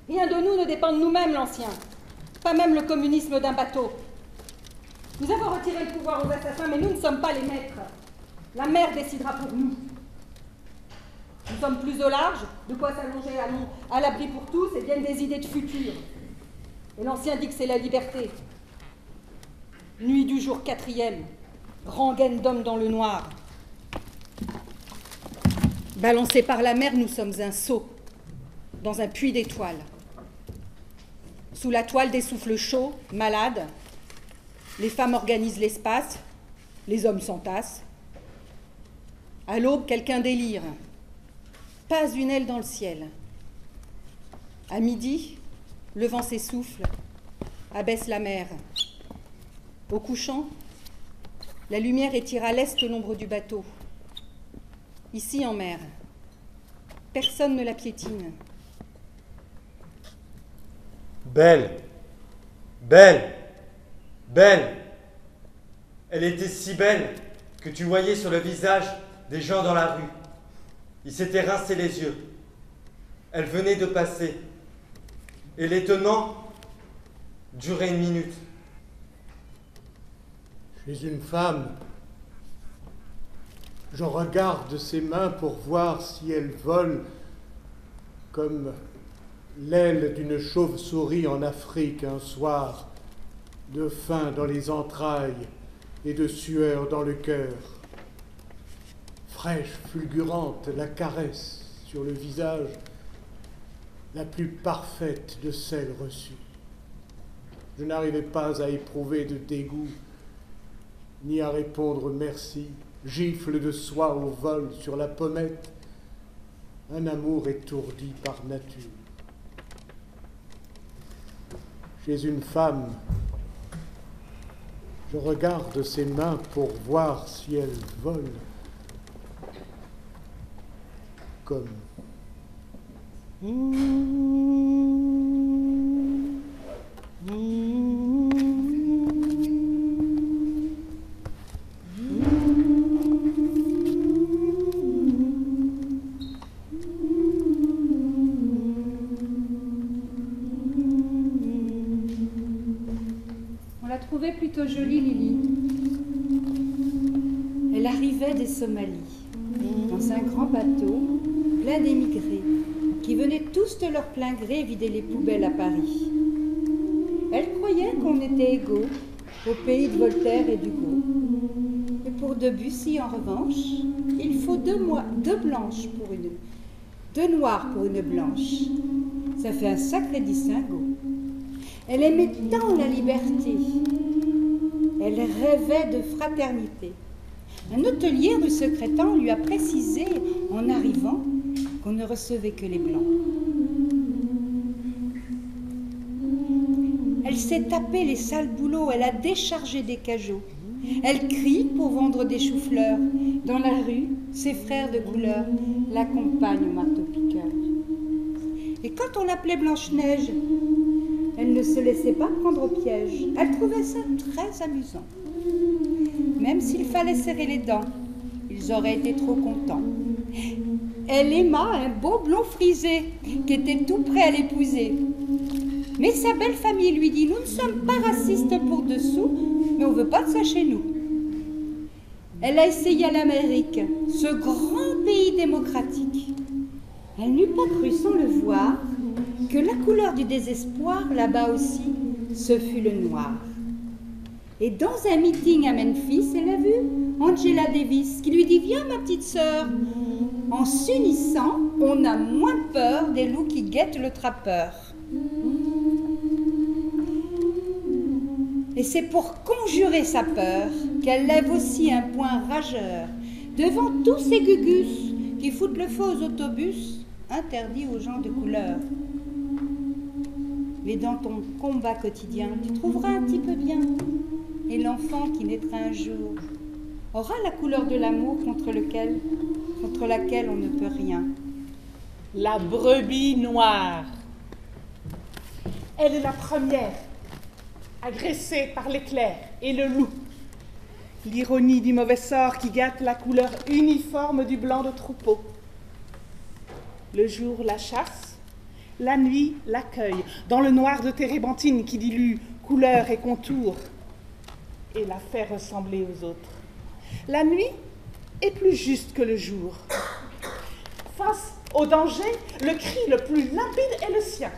Rien de nous ne dépend de nous-mêmes, l'ancien. Pas même le communisme d'un bateau. Nous avons retiré le pouvoir aux assassins, mais nous ne sommes pas les maîtres. La mer décidera pour nous. Nous sommes plus au large, de quoi s'allonger à l'abri pour tous, et viennent des idées de futur. Et l'ancien dit que c'est la liberté. Nuit du jour 4e, rengaine d'hommes dans le noir. Balancés par la mer, nous sommes un seau, dans un puits d'étoiles. Sous la toile des souffles chauds, malades, les femmes organisent l'espace, les hommes s'entassent. À l'aube, quelqu'un délire. Pas une aile dans le ciel. À midi, le vent s'essouffle, abaisse la mer. Au couchant, la lumière étire à l'est l'ombre du bateau. Ici en mer, personne ne la piétine. Belle, belle, belle. Elle était si belle que tu voyais sur le visage des gens dans la rue. Ils s'étaient rincés les yeux. Elle venait de passer. Et l'étonnement, durer une minute. Je suis une femme. Je regarde ses mains pour voir si elles volent comme l'aile d'une chauve-souris en Afrique un soir, de faim dans les entrailles et de sueur dans le cœur. Fraîche, fulgurante, la caresse sur le visage, la plus parfaite de celles reçues. Je n'arrivais pas à éprouver de dégoût, ni à répondre merci. Gifle de soie au vol sur la pommette, un amour étourdi par nature. Chez une femme, je regarde ses mains pour voir si elles volent comme plutôt jolie, Lily. Elle arrivait des Somalies, dans un grand bateau plein d'émigrés, qui venaient tous de leur plein gré vider les poubelles à Paris. Elle croyait qu'on était égaux au pays de Voltaire et d'Hugo. Mais pour Debussy, en revanche, il faut deux blanches pour deux noirs pour une blanche. Ça fait un sacré distinguo. Elle aimait tant la liberté. Elle rêvait de fraternité. Un hôtelier rue Secrétan lui a précisé, en arrivant, qu'on ne recevait que les blancs. Elle s'est tapé les sales boulots, elle a déchargé des cajots. Elle crie pour vendre des choux-fleurs. Dans la rue, ses frères de couleur l'accompagnent au marteau-piqueur. Et quand on l'appelait Blanche-Neige, elle ne se laissait pas prendre au piège. Elle trouvait ça très amusant. Même s'il fallait serrer les dents, ils auraient été trop contents. Elle aima un beau blond frisé qui était tout prêt à l'épouser. Mais sa belle famille lui dit « Nous ne sommes pas racistes pour dessous, mais on ne veut pas de ça chez nous. » Elle a essayé à l'Amérique, ce grand pays démocratique. Elle n'eût pas cru sans le voir que la couleur du désespoir, là-bas aussi, ce fut le noir. Et dans un meeting à Memphis, elle a vu Angela Davis qui lui dit « Viens ma petite sœur, en s'unissant, on a moins peur des loups qui guettent le trappeur. » Et c'est pour conjurer sa peur qu'elle lève aussi un poing rageur devant tous ces gugus qui foutent le feu aux autobus interdits aux gens de couleur. Mais dans ton combat quotidien, tu trouveras un petit peu bien. Et l'enfant qui naîtra un jour aura la couleur de l'amour contre laquelle on ne peut rien. La brebis noire. Elle est la première, agressée par l'éclair et le loup. L'ironie du mauvais sort qui gâte la couleur uniforme du blanc de troupeau. Le jour la chasse, la nuit l'accueille, dans le noir de térébenthine qui dilue couleur et contour et la fait ressembler aux autres. La nuit est plus juste que le jour. Face au danger, le cri le plus limpide est le sien.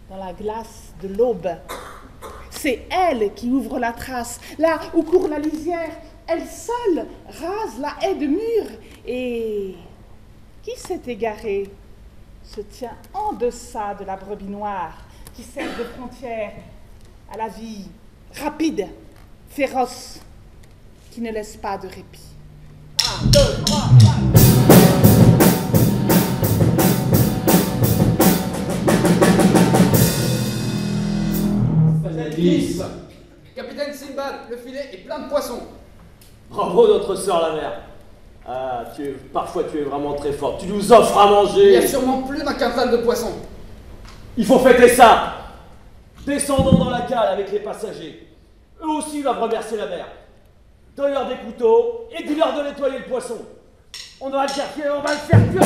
Dans la glace de l'aube, c'est elle qui ouvre la trace, là où court la lisière. Elle seule rase la haie de mur et qui s'est égaré se tient en deçà de la brebis noire qui sert de frontière à la vie rapide, féroce, qui ne laisse pas de répit. 1, 2, 3, 4. 10. Capitaine Sinbad, le filet est plein de poissons. Bravo notre sœur la mer. Ah, parfois tu es vraiment très forte. Tu nous offres à manger. Il y a sûrement plus d'un quintal de poissons. Il faut fêter ça. Descendons dans la cale avec les passagers. Eux aussi doivent remercier la mer. Donne-leur des couteaux et dis-leur de nettoyer le poisson. On va le faire cuire, on va le faire cuire.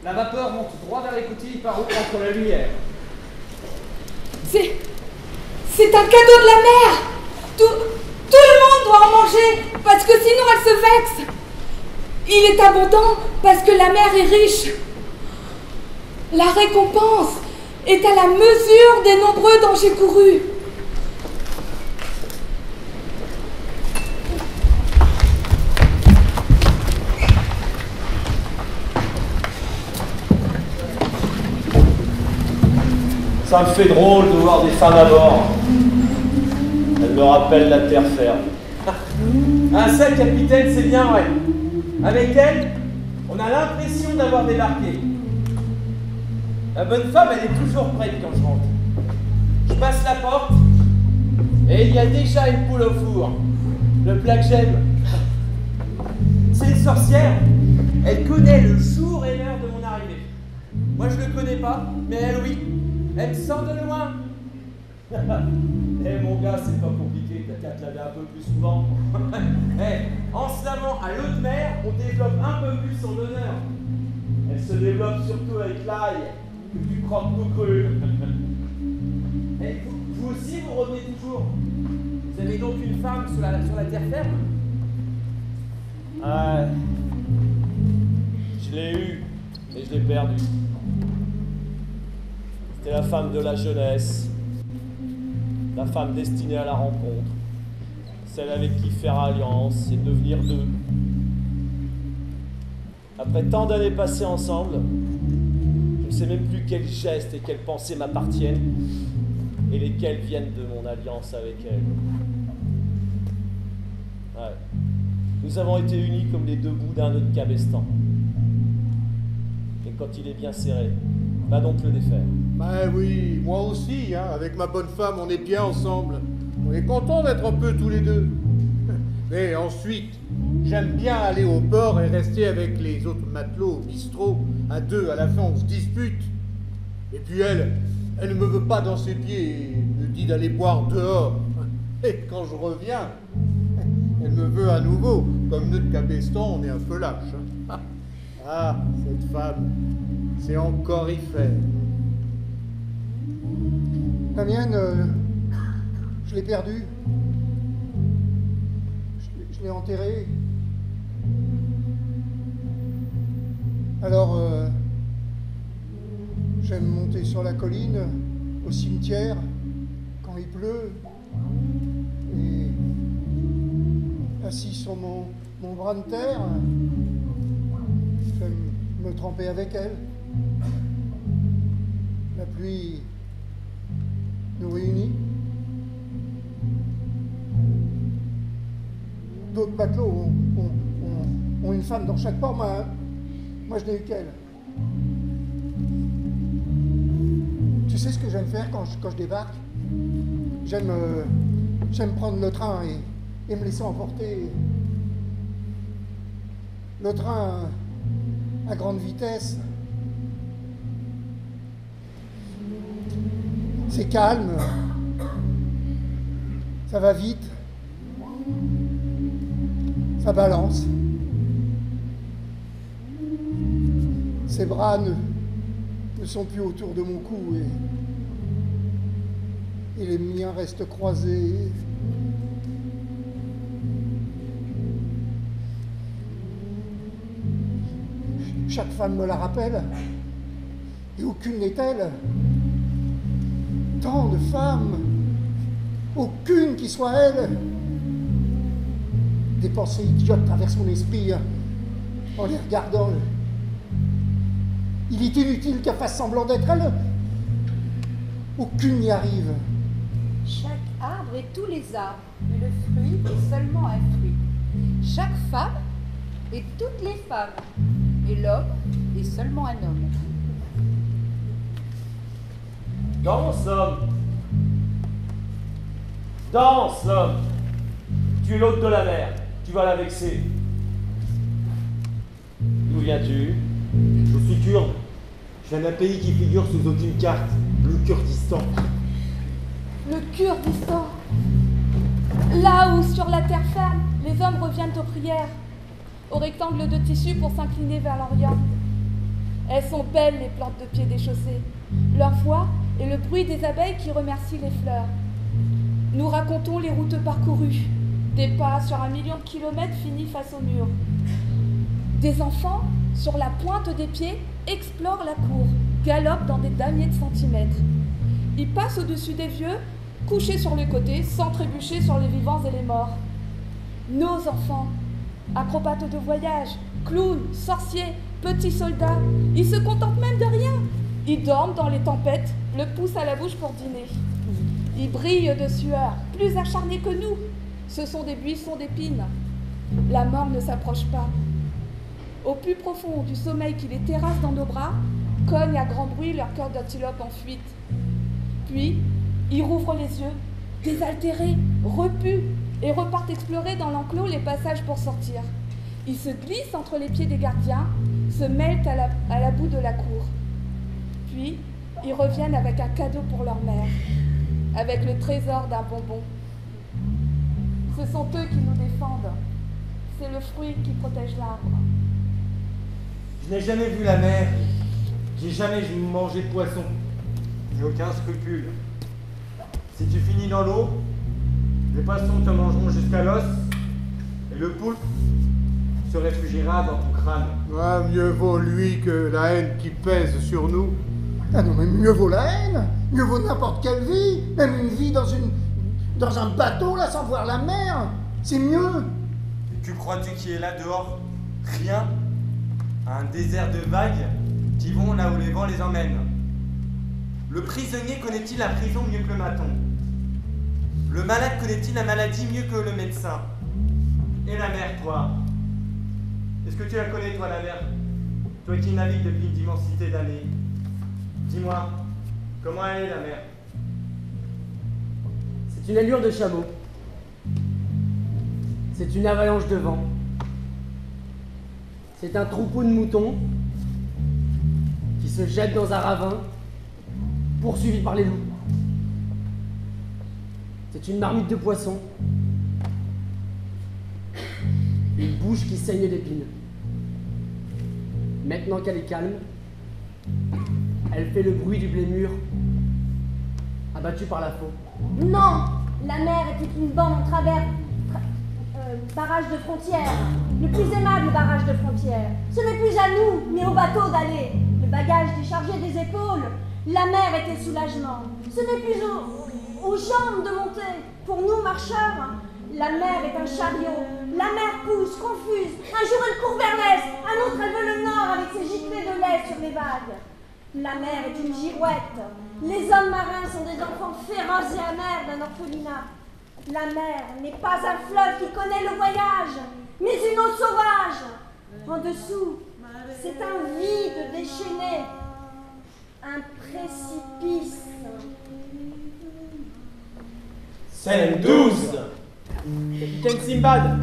La vapeur monte droit vers les coutilles par entre la lumière. C'est un cadeau de la mer. Tout le monde doit en manger, parce que sinon elle se vexe. Il est abondant, parce que la mer est riche. La récompense est à la mesure des nombreux dangers courus. Ça me fait drôle de voir des femmes à bord. Elles me rappellent la terre ferme. Un seul capitaine, c'est bien vrai. Avec elle, on a l'impression d'avoir débarqué. La bonne femme, elle est toujours prête quand je rentre. Je passe la porte, et il y a déjà une poule au four. Le plat que j'aime. C'est une sorcière. Elle connaît le jour et l'heure de mon arrivée. Moi, je le connais pas, mais elle, oui. Elle me sent de loin. Eh mon gars, c'est pas compliqué, t'as qu'à te laver un peu plus souvent. En se lavant à l'eau de mer, on développe un peu plus son honneur. Elle se développe surtout avec l'ail que tu croques tout cru. Et vous aussi, vous revenez toujours. Vous avez donc une femme sur la terre ferme? Ouais. Je l'ai eue, mais je l'ai perdue. C'était la femme de la jeunesse. La femme destinée à la rencontre, celle avec qui faire alliance et devenir deux. Après tant d'années passées ensemble, je ne sais même plus quels gestes et quelles pensées m'appartiennent et lesquels viennent de mon alliance avec elle. Ouais. Nous avons été unis comme les deux bouts d'un nœud de cabestan. Et quand il est bien serré, va donc le défaire. Ben oui, moi aussi, hein, avec ma bonne femme, on est bien ensemble. On est content d'être un peu tous les deux. Mais ensuite, j'aime bien aller au port et rester avec les autres matelots au bistrot. À deux, à la fin, on se dispute. Et puis elle ne me veut pas dans ses pieds et me dit d'aller boire dehors. Et quand je reviens, elle me veut à nouveau. Comme nœud de cabestan, on est un peu lâche. Hein. Ah, cette femme, c'est encore y faire. La mienne, je l'ai perdue. Je l'ai enterrée. Alors, j'aime monter sur la colline, au cimetière, quand il pleut, et assis sur mon bras de terre, j'aime me tremper avec elle. La pluie nous réunit. D'autres matelots ont une femme dans chaque port, moi je n'ai eu qu'elle. Tu sais ce que j'aime faire quand je débarque? J'aime prendre le train et me laisser emporter. Le train à grande vitesse. C'est calme, ça va vite, ça balance. Ses bras ne sont plus autour de mon cou et les miens restent croisés. Chaque femme me la rappelle, et aucune n'est elle. Tant de femmes, aucune qui soit elle. Des pensées idiotes traversent mon esprit en les regardant. Il est inutile qu'elle fasse semblant d'être elle. Aucune n'y arrive. Chaque arbre et tous les arbres, mais le fruit est seulement un fruit. Chaque femme et toutes les femmes, et l'homme est seulement un homme. Danse, l'homme. Danse, l'homme. Tu es l'hôte de la mer. Tu vas la vexer. D'où viens-tu? Je suis kurde. Je viens d'un pays qui figure sous aucune carte, le Kurdistan. Le Kurdistan. Là où, sur la terre ferme, les hommes reviennent aux prières, au rectangle de tissu pour s'incliner vers l'Orient. Elles sont belles, les plantes de pied déchaussées. Leur voix est le bruit des abeilles qui remercient les fleurs. Nous racontons les routes parcourues, des pas sur 1 million de kilomètres finis face au mur. Des enfants, sur la pointe des pieds, explorent la cour, galopent dans des damiers de centimètres. Ils passent au-dessus des vieux, couchés sur les côtés, sans trébucher sur les vivants et les morts. Nos enfants, acrobates de voyage, clowns, sorciers, petits soldats, ils se contentent même de rien. Ils dorment dans les tempêtes, le pouce à la bouche pour dîner. Ils brillent de sueur, plus acharnés que nous. Ce sont des buissons d'épines. La mort ne s'approche pas. Au plus profond du sommeil qui les terrasse dans nos bras, cognent à grand bruit leur cœur d'antilope en fuite. Puis, ils rouvrent les yeux, désaltérés, repus, et repartent explorer dans l'enclos les passages pour sortir. Ils se glissent entre les pieds des gardiens, se mêlent à la boue de la cour. Puis, ils reviennent avec un cadeau pour leur mère, avec le trésor d'un bonbon. Ce sont eux qui nous défendent. C'est le fruit qui protège l'arbre. Je n'ai jamais vu la mer. J'ai jamais mangé de poisson. J'ai aucun scrupule. Si tu finis dans l'eau, les poissons te mangeront jusqu'à l'os et le poulpe se réfugiera dans ton crâne. Ah, mieux vaut lui que la haine qui pèse sur nous. Ah non, mais mieux vaut la haine. Mieux vaut n'importe quelle vie. Même une vie dans un bateau, là, sans voir la mer. C'est mieux. Et que crois-tu qui est là dehors? Rien. Un désert de vagues qui vont là où les vents les emmènent. Le prisonnier connaît-il la prison mieux que le maton? Le malade connaît-il la maladie mieux que le médecin? Et la mer, toi? Est-ce que tu la connais, toi, la mer? Toi qui navigues depuis une immensité d'années. Dis-moi, comment elle est, la mer? C'est une allure de chameau. C'est une avalanche de vent. C'est un troupeau de moutons qui se jette dans un ravin, poursuivi par les loups. C'est une marmite de poisson. Une bouche qui saigne d'épines. Maintenant qu'elle est calme, elle fait le bruit du blé mûr, abattu par la faux. Non, la mer était une bande en travers barrage de frontières, le plus aimable barrage de frontières. Ce n'est plus à nous, mais au bateau d'aller. Le bagage déchargé des épaules, la mer était soulagement. Ce n'est plus aux jambes de monter. Pour nous, marcheurs, la mer est un chariot. La mer pousse, confuse. Un jour elle court vers l'est, un autre elle veut le nord avec ses giclées de lait sur les vagues. La mer est une girouette. Les hommes marins sont des enfants féroces et amers d'un orphelinat. La mer n'est pas un fleuve qui connaît le voyage, mais une eau sauvage. En dessous, c'est un vide déchaîné, un précipice. Scène 12. Capitaine Simbad,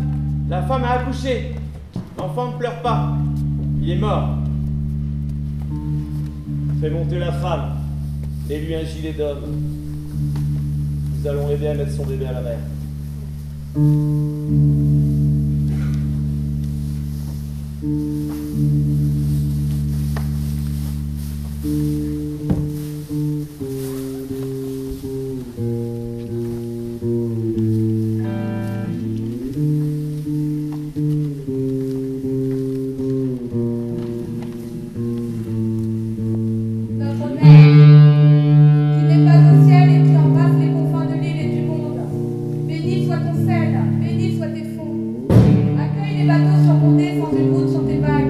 la femme a accouché. L'enfant ne pleure pas. Il est mort. Fais monter la femme et lui un gilet d'homme. Nous allons l'aider à mettre son bébé à la mer. Accueille les bateaux surmontés sans une goutte sur tes vagues.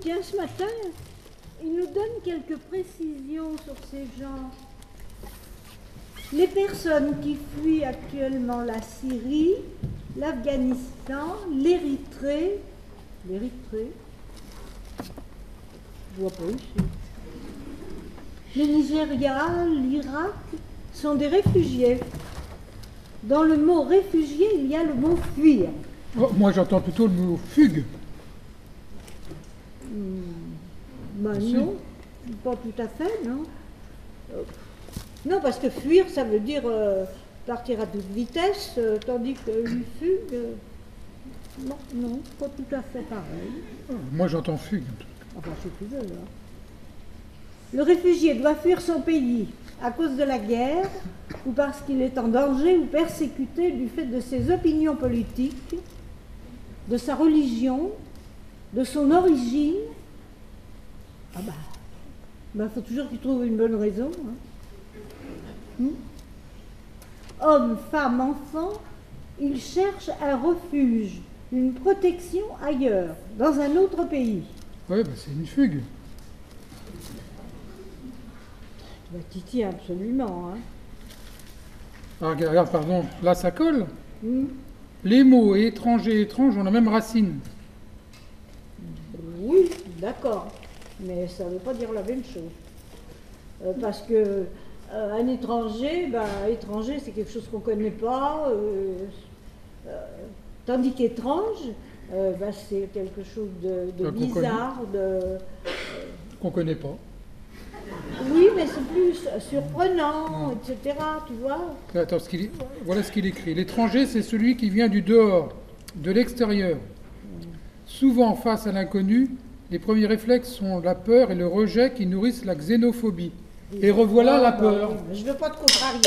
tiens, ce matin, il nous donne quelques précisions sur ces gens. Les personnes qui fuient actuellement la Syrie, l'Afghanistan, l'Érythrée, je vois pas ici, le Nigeria, l'Irak, sont des réfugiés. Dans le mot réfugié, il y a le mot fuir. Oh, moi, j'entends plutôt le mot fugue. Ben non, pas tout à fait, non. Non, parce que fuir, ça veut dire partir à toute vitesse, tandis qu'une fugue, non, pas tout à fait pareil. Oh, moi, j'entends fugue. Enfin, si tu veux, là. Le réfugié doit fuir son pays à cause de la guerre, ou parce qu'il est en danger ou persécuté du fait de ses opinions politiques, de sa religion, de son origine. Ah bah, faut toujours qu'il trouve une bonne raison. Hein. Hommes, femmes, enfants, ils cherchent un refuge, une protection ailleurs, dans un autre pays. Oui, bah, c'est une fugue. Bah, Titi, absolument. Hein. Ah, regarde, pardon, là ça colle. Les mots étranger et étrange ont la même racine. Oui, d'accord, mais ça ne veut pas dire la même chose. Parce que un étranger, étranger c'est quelque chose qu'on ne connaît pas, tandis qu'étrange, c'est quelque chose de bizarre, qu'on ne connaît pas. Oui, mais c'est plus surprenant, etc., tu vois. Attends, voilà ce qu'il écrit. L'étranger, c'est celui qui vient du dehors, de l'extérieur. Souvent, face à l'inconnu, les premiers réflexes sont la peur et le rejet qui nourrissent la xénophobie. Et revoilà la peur. Je ne veux pas te contrarier.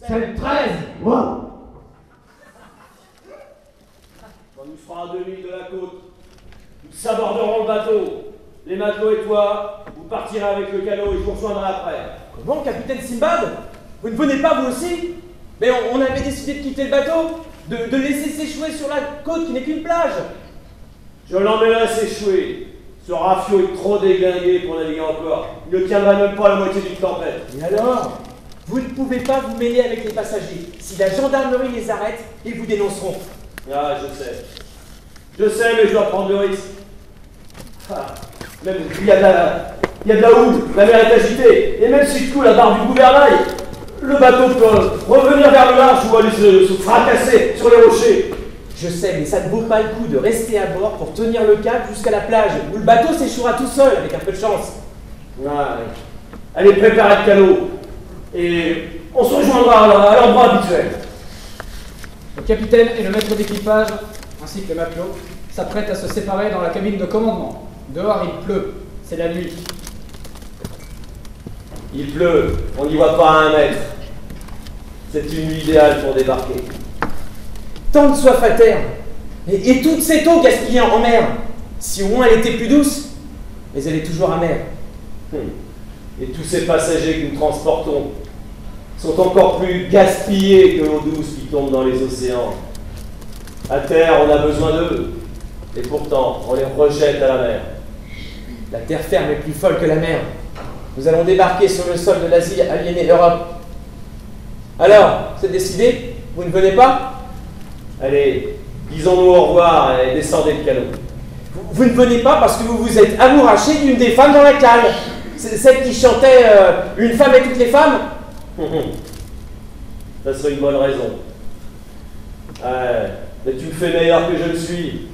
Scène 13. Quand nous serons à 2 milles de la côte, nous saborderons le bateau. Les matelots et toi, vous partirez avec le canot et je vous rejoindrai après. Comment, capitaine Simbad? Vous ne venez pas, vous aussi? Mais on avait décidé de quitter le bateau, de laisser s'échouer sur la côte qui n'est qu'une plage. Je l'emmènerai s'échouer. Ce rafio est trop déglingué pour naviguer encore. Il ne tiendra même pas la moitié d'une tempête. Et alors? Vous ne pouvez pas vous mêler avec les passagers. Si la gendarmerie les arrête, ils vous dénonceront. Ah, je sais. Je sais, mais je dois prendre le risque. Ah, même il y a de la houle, la mer est agitée, et même si je coule la barre du gouvernail, le bateau peut revenir vers le large ou aller se fracasser sur les rochers. Je sais, mais ça ne vaut pas le coup de rester à bord pour tenir le cap jusqu'à la plage, où le bateau s'échouera tout seul avec un peu de chance. Ah, allez, préparez le canot. Et on se rejoindra à l'endroit habituel. Le capitaine et le maître d'équipage, ainsi que les matelots, s'apprêtent à se séparer dans la cabine de commandement. Dehors, il pleut. C'est la nuit. Il pleut. On n'y voit pas à 1 mètre. C'est une nuit idéale pour débarquer. Tant de soif à terre. Et toute cette eau gaspillée en mer. Si au moins elle était plus douce. Mais elle est toujours amère. Et tous ces passagers que nous transportons sont encore plus gaspillés que l'eau douce qui tombe dans les océans. À terre, on a besoin d'eux, et pourtant, on les rejette à la mer. La terre ferme est plus folle que la mer. Nous allons débarquer sur le sol de l'Asie, aliéner l'Europe. Alors, c'est décidé? Vous ne venez pas? Allez, disons-nous au revoir et descendez le canot. Vous ne venez pas parce que vous vous êtes amouraché d'une des femmes dans la cale. C'est celle qui chantait Une femme et toutes les femmes. Ça serait une bonne raison. Mais tu me fais meilleur que je ne suis.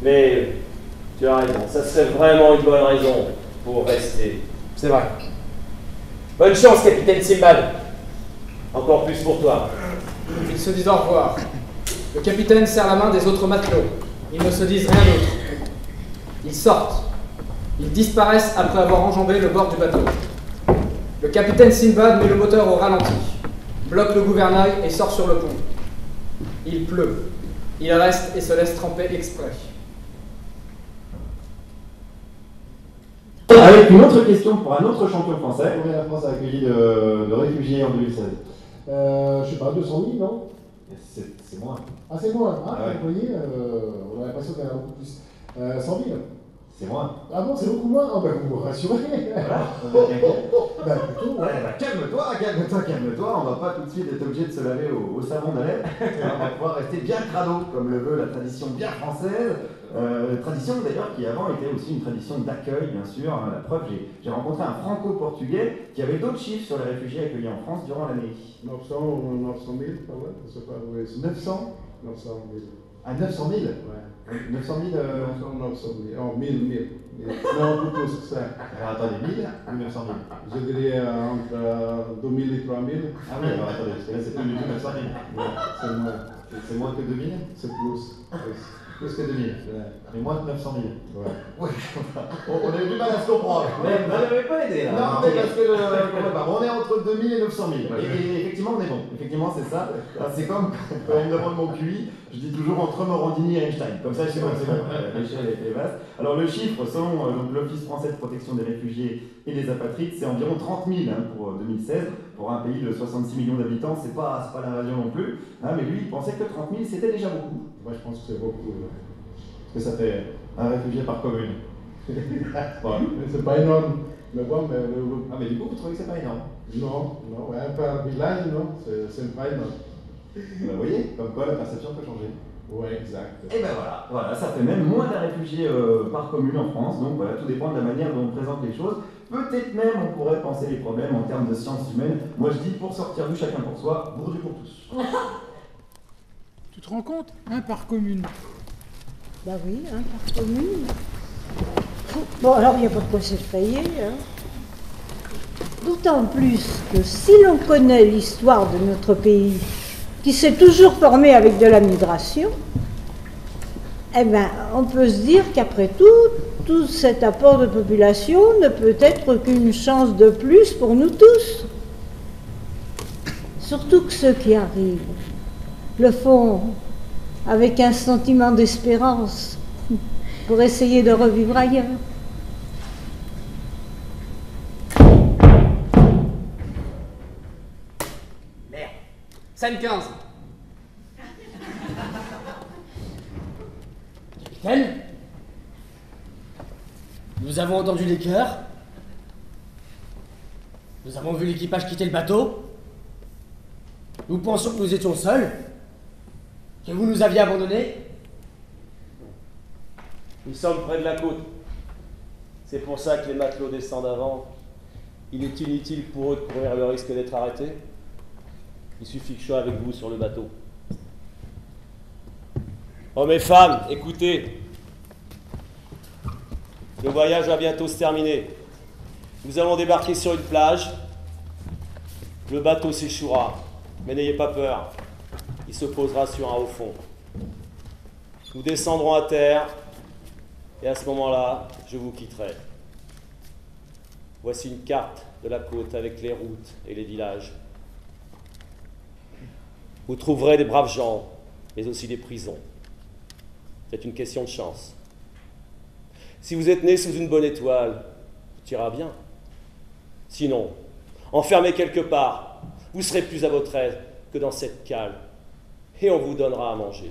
Mais tu as raison, ça serait vraiment une bonne raison pour rester. C'est vrai. Bonne chance, capitaine Simbad. Encore plus pour toi. Ils se disent au revoir. Le capitaine serre la main des autres matelots. Ils ne se disent rien d'autre. Ils sortent. Ils disparaissent après avoir enjambé le bord du bateau. Le capitaine Simbad met le moteur au ralenti, bloque le gouvernail et sort sur le pont. Il pleut. Il reste et se laisse tremper exprès. une autre question pour un autre champion français. Combien la France a accueilli de réfugiés en 2016? Je sais pas, 200 000, non? C'est moins. Ah, c'est moins. Ah, ouais. vous voyez, on a l'impression qu'il y en a beaucoup plus. 100 000. C'est moins. Ah bon, c'est beaucoup moins? Ah bah vous me rassurez. Voilà. Bah plutôt, ouais. Calme-toi, on va pas tout de suite être obligé de se laver au savon d'Alep. On va pouvoir rester bien crado, comme le veut la tradition bien française. Tradition d'ailleurs qui avant était aussi une tradition d'accueil, bien sûr. La preuve, j'ai rencontré un franco-portugais qui avait d'autres chiffres sur les réfugiés accueillis en France durant l'année. 900 ou 900 000, pas vrai? Je sais pas, oui. 900? 900 000. Ah, 900 000? Ouais. 900 000 900 000. Oh, 1000. Non, beaucoup plus que ça. Alors attendez, 1000 ou 900 000? Je dirais entre 2000 et 3000. Ah oui, alors attendez, parce que là c'est plus du tout 900 000. Ouais, c'est moins. C'est moins que 2000? C'est plus. Plus que 2000. Ouais. Mais moins que 900 000. Ouais. Oui, on a eu du mal à se comprendre. Mais vous n'avez pas aidé là. Non, mais parce que on est entre 2000 et 900 000. Et effectivement, on est bon. Effectivement, c'est ça. C'est comme quand on me demande mon QI, je dis toujours entre Morandini et Einstein. Comme ça, je sais pas, c'est bon. L'échelle est vaste. Alors, le chiffre, selon l'Office français de protection des réfugiés et des apatrides, c'est environ 30 000 pour 2016. Pour un pays de 66 millions d'habitants, c'est pas l'invasion non plus. Mais lui, il pensait que 30 000, c'était déjà beaucoup. Moi, je pense que c'est beaucoup. Parce que ça fait un réfugié par commune. C'est pas énorme. Mais bon, Ah, mais du coup, vous trouvez que c'est pas énorme? Non, ouais, par village, non, c'est pas énorme. Vous voyez, comme quoi la perception peut changer. Ouais, exact. Et ben voilà, ça fait même moins d'un réfugié par commune en France, donc voilà, tout dépend de la manière dont on présente les choses. Peut-être même on pourrait penser les problèmes en termes de sciences humaines. Moi je dis pour sortir du chacun pour soi, Bourdieu pour tous. Tu te rends compte? Un par commune. Bah oui, un par commune. Bon, alors il n'y a pas de quoi s'effrayer. Hein. D'autant plus que si l'on connaît l'histoire de notre pays, qui s'est toujours formé avec de la migration, eh ben, on peut se dire qu'après tout cet apport de population ne peut être qu'une chance de plus pour nous tous. Surtout que ceux qui arrivent le font avec un sentiment d'espérance pour essayer de revivre ailleurs. Merde. Scène 15. Capitaine, nous avons entendu les chœurs. Nous avons vu l'équipage quitter le bateau. Nous pensions que nous étions seuls, que vous nous aviez abandonnés. Nous sommes près de la côte. C'est pour ça que les matelots descendent avant. Il est inutile pour eux de courir le risque d'être arrêtés. Il suffit que je sois avec vous sur le bateau. Hommes et femmes, écoutez. Le voyage va bientôt se terminer. Nous allons débarquer sur une plage. Le bateau s'échouera, mais n'ayez pas peur. Il se posera sur un haut fond. Nous descendrons à terre, et à ce moment-là, je vous quitterai. Voici une carte de la côte avec les routes et les villages. Vous trouverez des braves gens, mais aussi des prisons. C'est une question de chance. Si vous êtes né sous une bonne étoile, tout ira bien. Sinon, enfermé quelque part, vous serez plus à votre aise que dans cette cale, et on vous donnera à manger.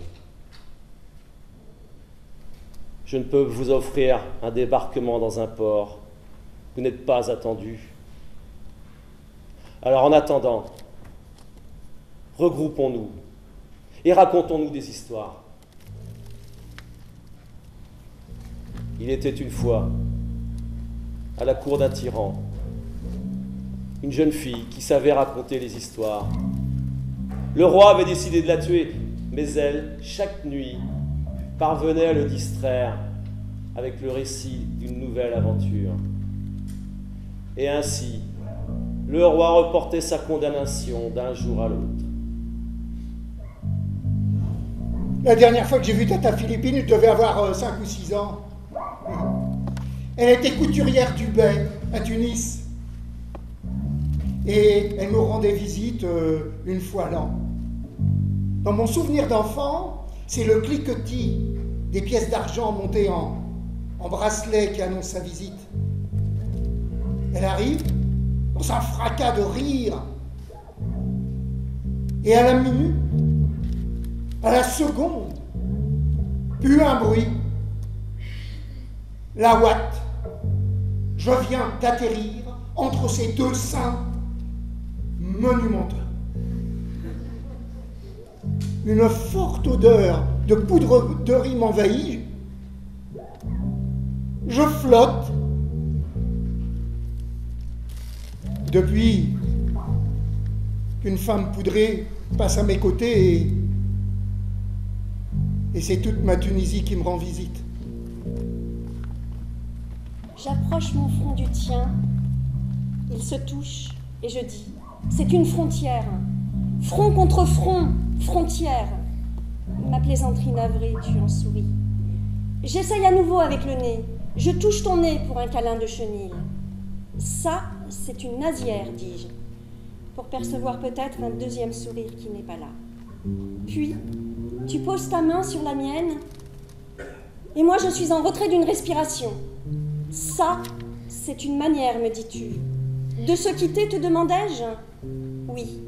Je ne peux vous offrir un débarquement dans un port. Vous n'êtes pas attendu. Alors en attendant, regroupons-nous et racontons-nous des histoires. Il était une fois, à la cour d'un tyran, une jeune fille qui savait raconter les histoires. Le roi avait décidé de la tuer, mais elle, chaque nuit, parvenait à le distraire avec le récit d'une nouvelle aventure. Et ainsi, le roi reportait sa condamnation d'un jour à l'autre. La dernière fois que j'ai vu Tata Philippine, je devais avoir 5 ou 6 ans. Elle était couturière du Bey, à Tunis. Et elle nous rendait visite une fois l'an. Dans mon souvenir d'enfant, c'est le cliquetis des pièces d'argent montées en bracelet qui annonce sa visite. Elle arrive dans un fracas de rire. Et à la minute, à la seconde, plus un bruit. La ouate, je viens d'atterrir entre ces deux seins monumentaux. Une forte odeur de poudre de riz m'envahit. Je flotte. Depuis qu'une femme poudrée passe à mes côtés et c'est toute ma Tunisie qui me rend visite. J'approche mon front du tien, il se touche et je dis, c'est une frontière. Front contre front, frontière. Ma plaisanterie navrée, tu en souris. J'essaye à nouveau avec le nez. Je touche ton nez pour un câlin de chenille. Ça, c'est une nazière, dis-je, pour percevoir peut-être un deuxième sourire qui n'est pas là. Puis, tu poses ta main sur la mienne, et moi je suis en retrait d'une respiration. Ça, c'est une manière, me dis-tu. De se quitter, te demandai-je? Oui,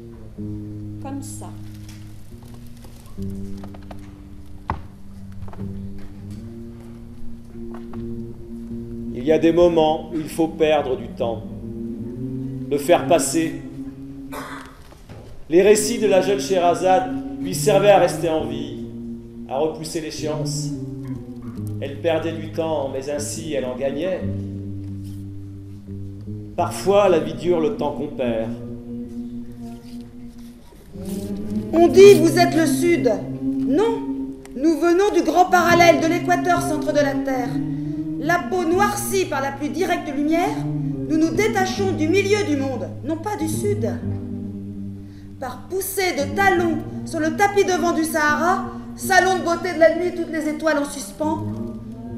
comme ça. Il y a des moments où il faut perdre du temps, le faire passer. Les récits de la jeune Scheherazade lui servaient à rester en vie, à repousser l'échéance. Elle perdait du temps, mais ainsi elle en gagnait. Parfois, la vie dure le temps qu'on perd. On dit vous êtes le Sud. Non, nous venons du grand parallèle de l'équateur centre de la Terre. La peau noircie par la plus directe lumière, nous nous détachons du milieu du monde, non pas du Sud. Par poussée de talons sur le tapis de vent du Sahara, salon de beauté de la nuit, toutes les étoiles en suspens,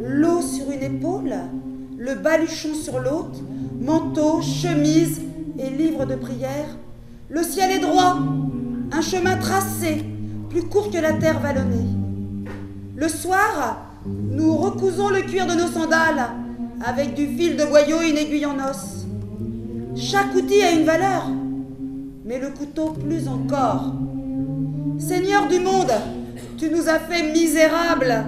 l'eau sur une épaule, le baluchon sur l'autre, manteau, chemise et livre de prière. Le ciel est droit, un chemin tracé, plus court que la terre vallonnée. Le soir, nous recousons le cuir de nos sandales avec du fil de boyau et une aiguille en os. Chaque outil a une valeur, mais le couteau plus encore. Seigneur du monde, tu nous as fait misérables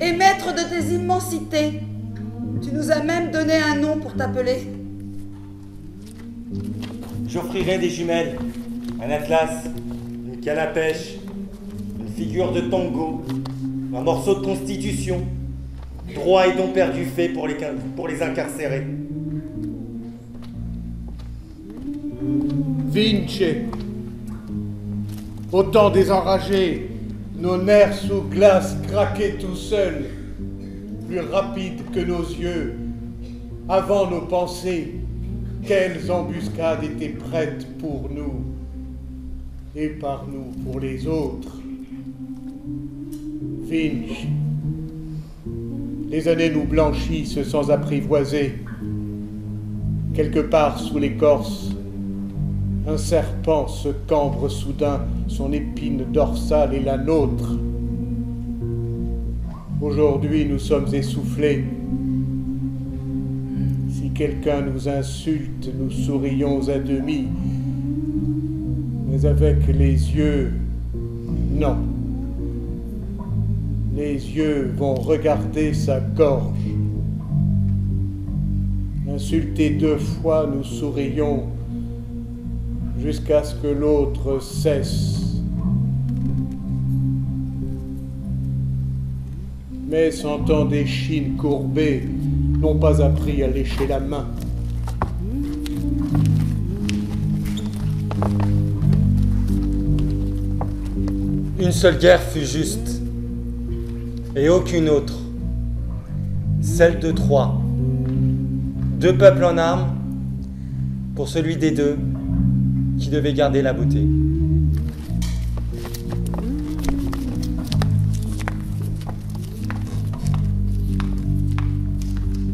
et maître de tes immensités. Tu nous as même donné un nom pour t'appeler. J'offrirai des jumelles, un atlas, une canne à pêche, une figure de tango, un morceau de constitution, droit et don perdu fait pour les incarcérés. Vince, au temps des enragés, nos nerfs sous glace craquaient tout seuls, plus rapides que nos yeux, avant nos pensées. Quelles embuscades étaient prêtes pour nous, et par nous pour les autres. Vince, les années nous blanchissent sans apprivoiser. Quelque part sous l'écorce, un serpent se cambre soudain, son épine dorsale est la nôtre. Aujourd'hui, nous sommes essoufflés. Si quelqu'un nous insulte, nous sourions à demi. Mais avec les yeux, non. Les yeux vont regarder sa gorge. Insultés 2 fois, nous sourions jusqu'à ce que l'autre cesse. Mais sentant des chines courbées, n'ont pas appris à lécher la main. Une seule guerre fut juste, et aucune autre, celle de Troie. 2 peuples en armes, pour celui des 2 qui devait garder la beauté.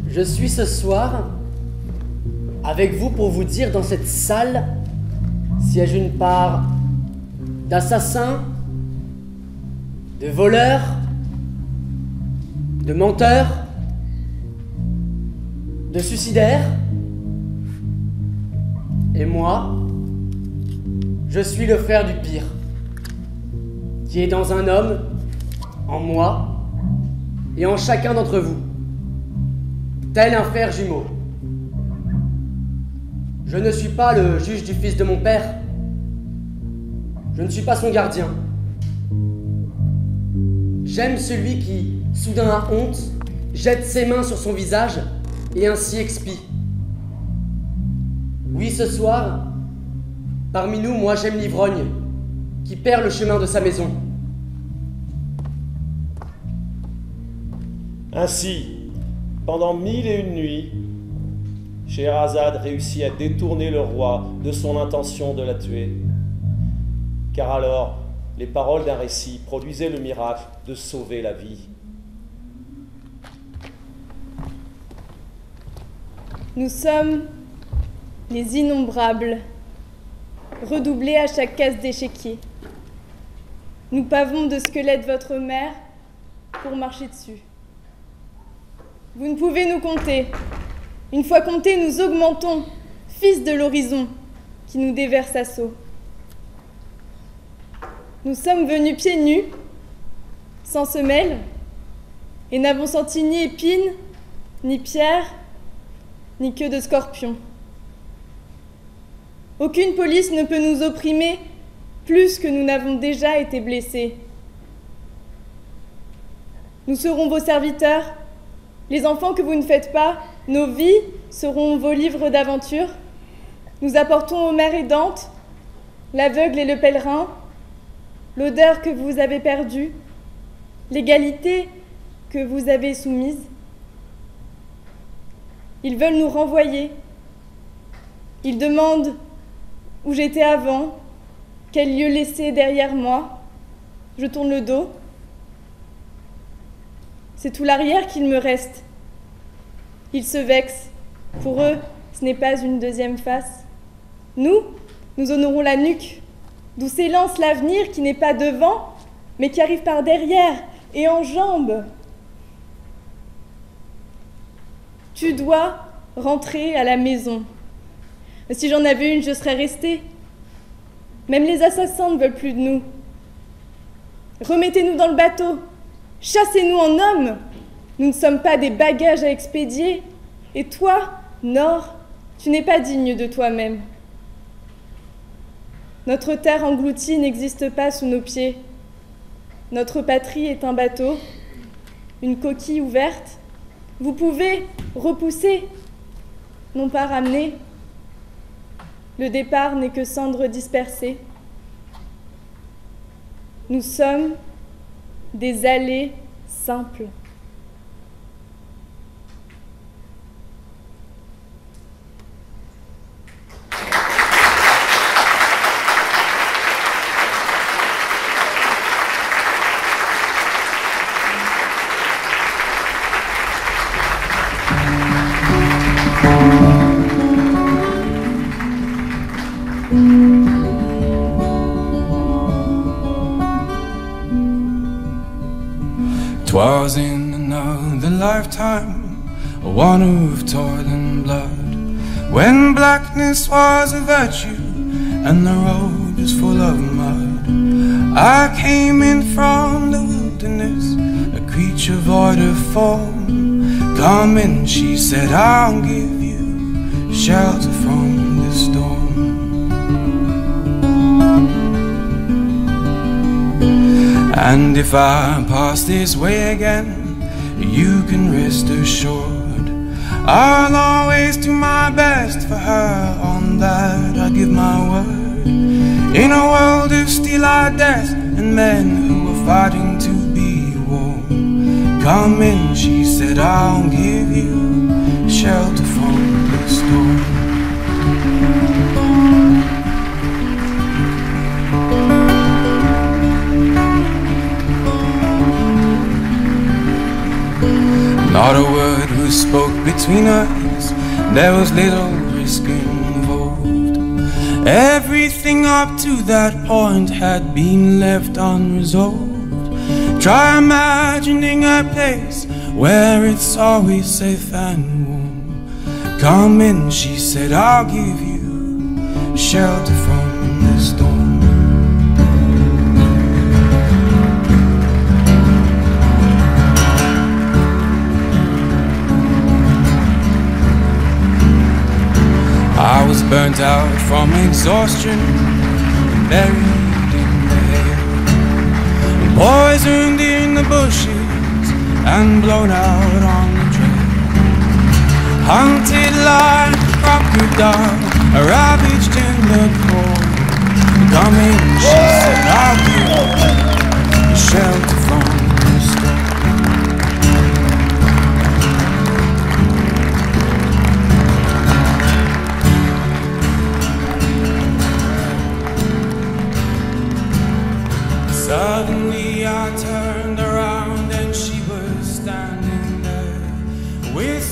Je suis ce soir avec vous pour vous dire dans cette salle siège une part d'assassins, de voleurs, de menteurs, de suicidaires, Et moi, je suis le frère du pire, qui est dans un homme, en moi, et en chacun d'entre vous, tel un frère jumeau. Je ne suis pas le juge du fils de mon père, je ne suis pas son gardien. J'aime celui qui, soudain a honte, jette ses mains sur son visage et ainsi expie. Oui, ce soir, parmi nous, moi j'aime l'ivrogne, qui perd le chemin de sa maison. Ainsi, pendant 1001 nuits, Scheherazade réussit à détourner le roi de son intention de la tuer. Car alors, les paroles d'un récit produisaient le miracle de sauver la vie. Nous sommes les innombrables, redoublés à chaque case d'échiquier. Nous pavons de squelettes votre mère pour marcher dessus. Vous ne pouvez nous compter. Une fois comptés, nous augmentons, fils de l'horizon, qui nous déverse à seau. Nous sommes venus pieds nus, sans semelle, et n'avons senti ni épine, ni pierre, ni queue de scorpion. Aucune police ne peut nous opprimer plus que nous n'avons déjà été blessés. Nous serons vos serviteurs, les enfants que vous ne faites pas, nos vies seront vos livres d'aventure. Nous apportons aux mères aidantes l'aveugle et le pèlerin, l'odeur que vous avez perdue, l'égalité que vous avez soumise. Ils veulent nous renvoyer. Ils demandent où j'étais avant, quel lieu laissé derrière moi. Je tourne le dos. C'est tout l'arrière qu'il me reste. Ils se vexent. Pour eux, ce n'est pas une deuxième face. Nous honorons la nuque, d'où s'élance l'avenir qui n'est pas devant, mais qui arrive par derrière et en jambes. Tu dois rentrer à la maison. Mais si j'en avais une, je serais restée. Même les assassins ne veulent plus de nous. Remettez-nous dans le bateau. Chassez-nous en hommes. Nous ne sommes pas des bagages à expédier. Et toi, Nord, tu n'es pas digne de toi-même. Notre terre engloutie n'existe pas sous nos pieds. Notre patrie est un bateau, une coquille ouverte. Vous pouvez repousser, non pas ramener. Le départ n'est que cendres dispersées. Nous sommes des allées simples. Twas in another lifetime, one of toil and blood, when blackness was a virtue and the road was full of mud. I came in from the wilderness, a creature void of form. Come in, she said, I'll give you shelter from the storm. And if I pass this way again, you can rest assured I'll always do my best for her, on that I give my word. In a world of steel-eyed death and men who are fighting to be warm, come in, she said, I'll give you shelter from the storm. Not a word was spoke between us, there was little risk involved. Everything up to that point had been left unresolved. Try imagining a place where it's always safe and warm. Come in, she said, I'll give you shelter from the storm. I was burnt out from exhaustion, buried in the hail, poisoned in the bushes and blown out on the trail. Hunted like a crocodile, ravaged in the cold. Come in, she said, I'll give you shelter from the storm. Suddenly I turned around and she was standing there with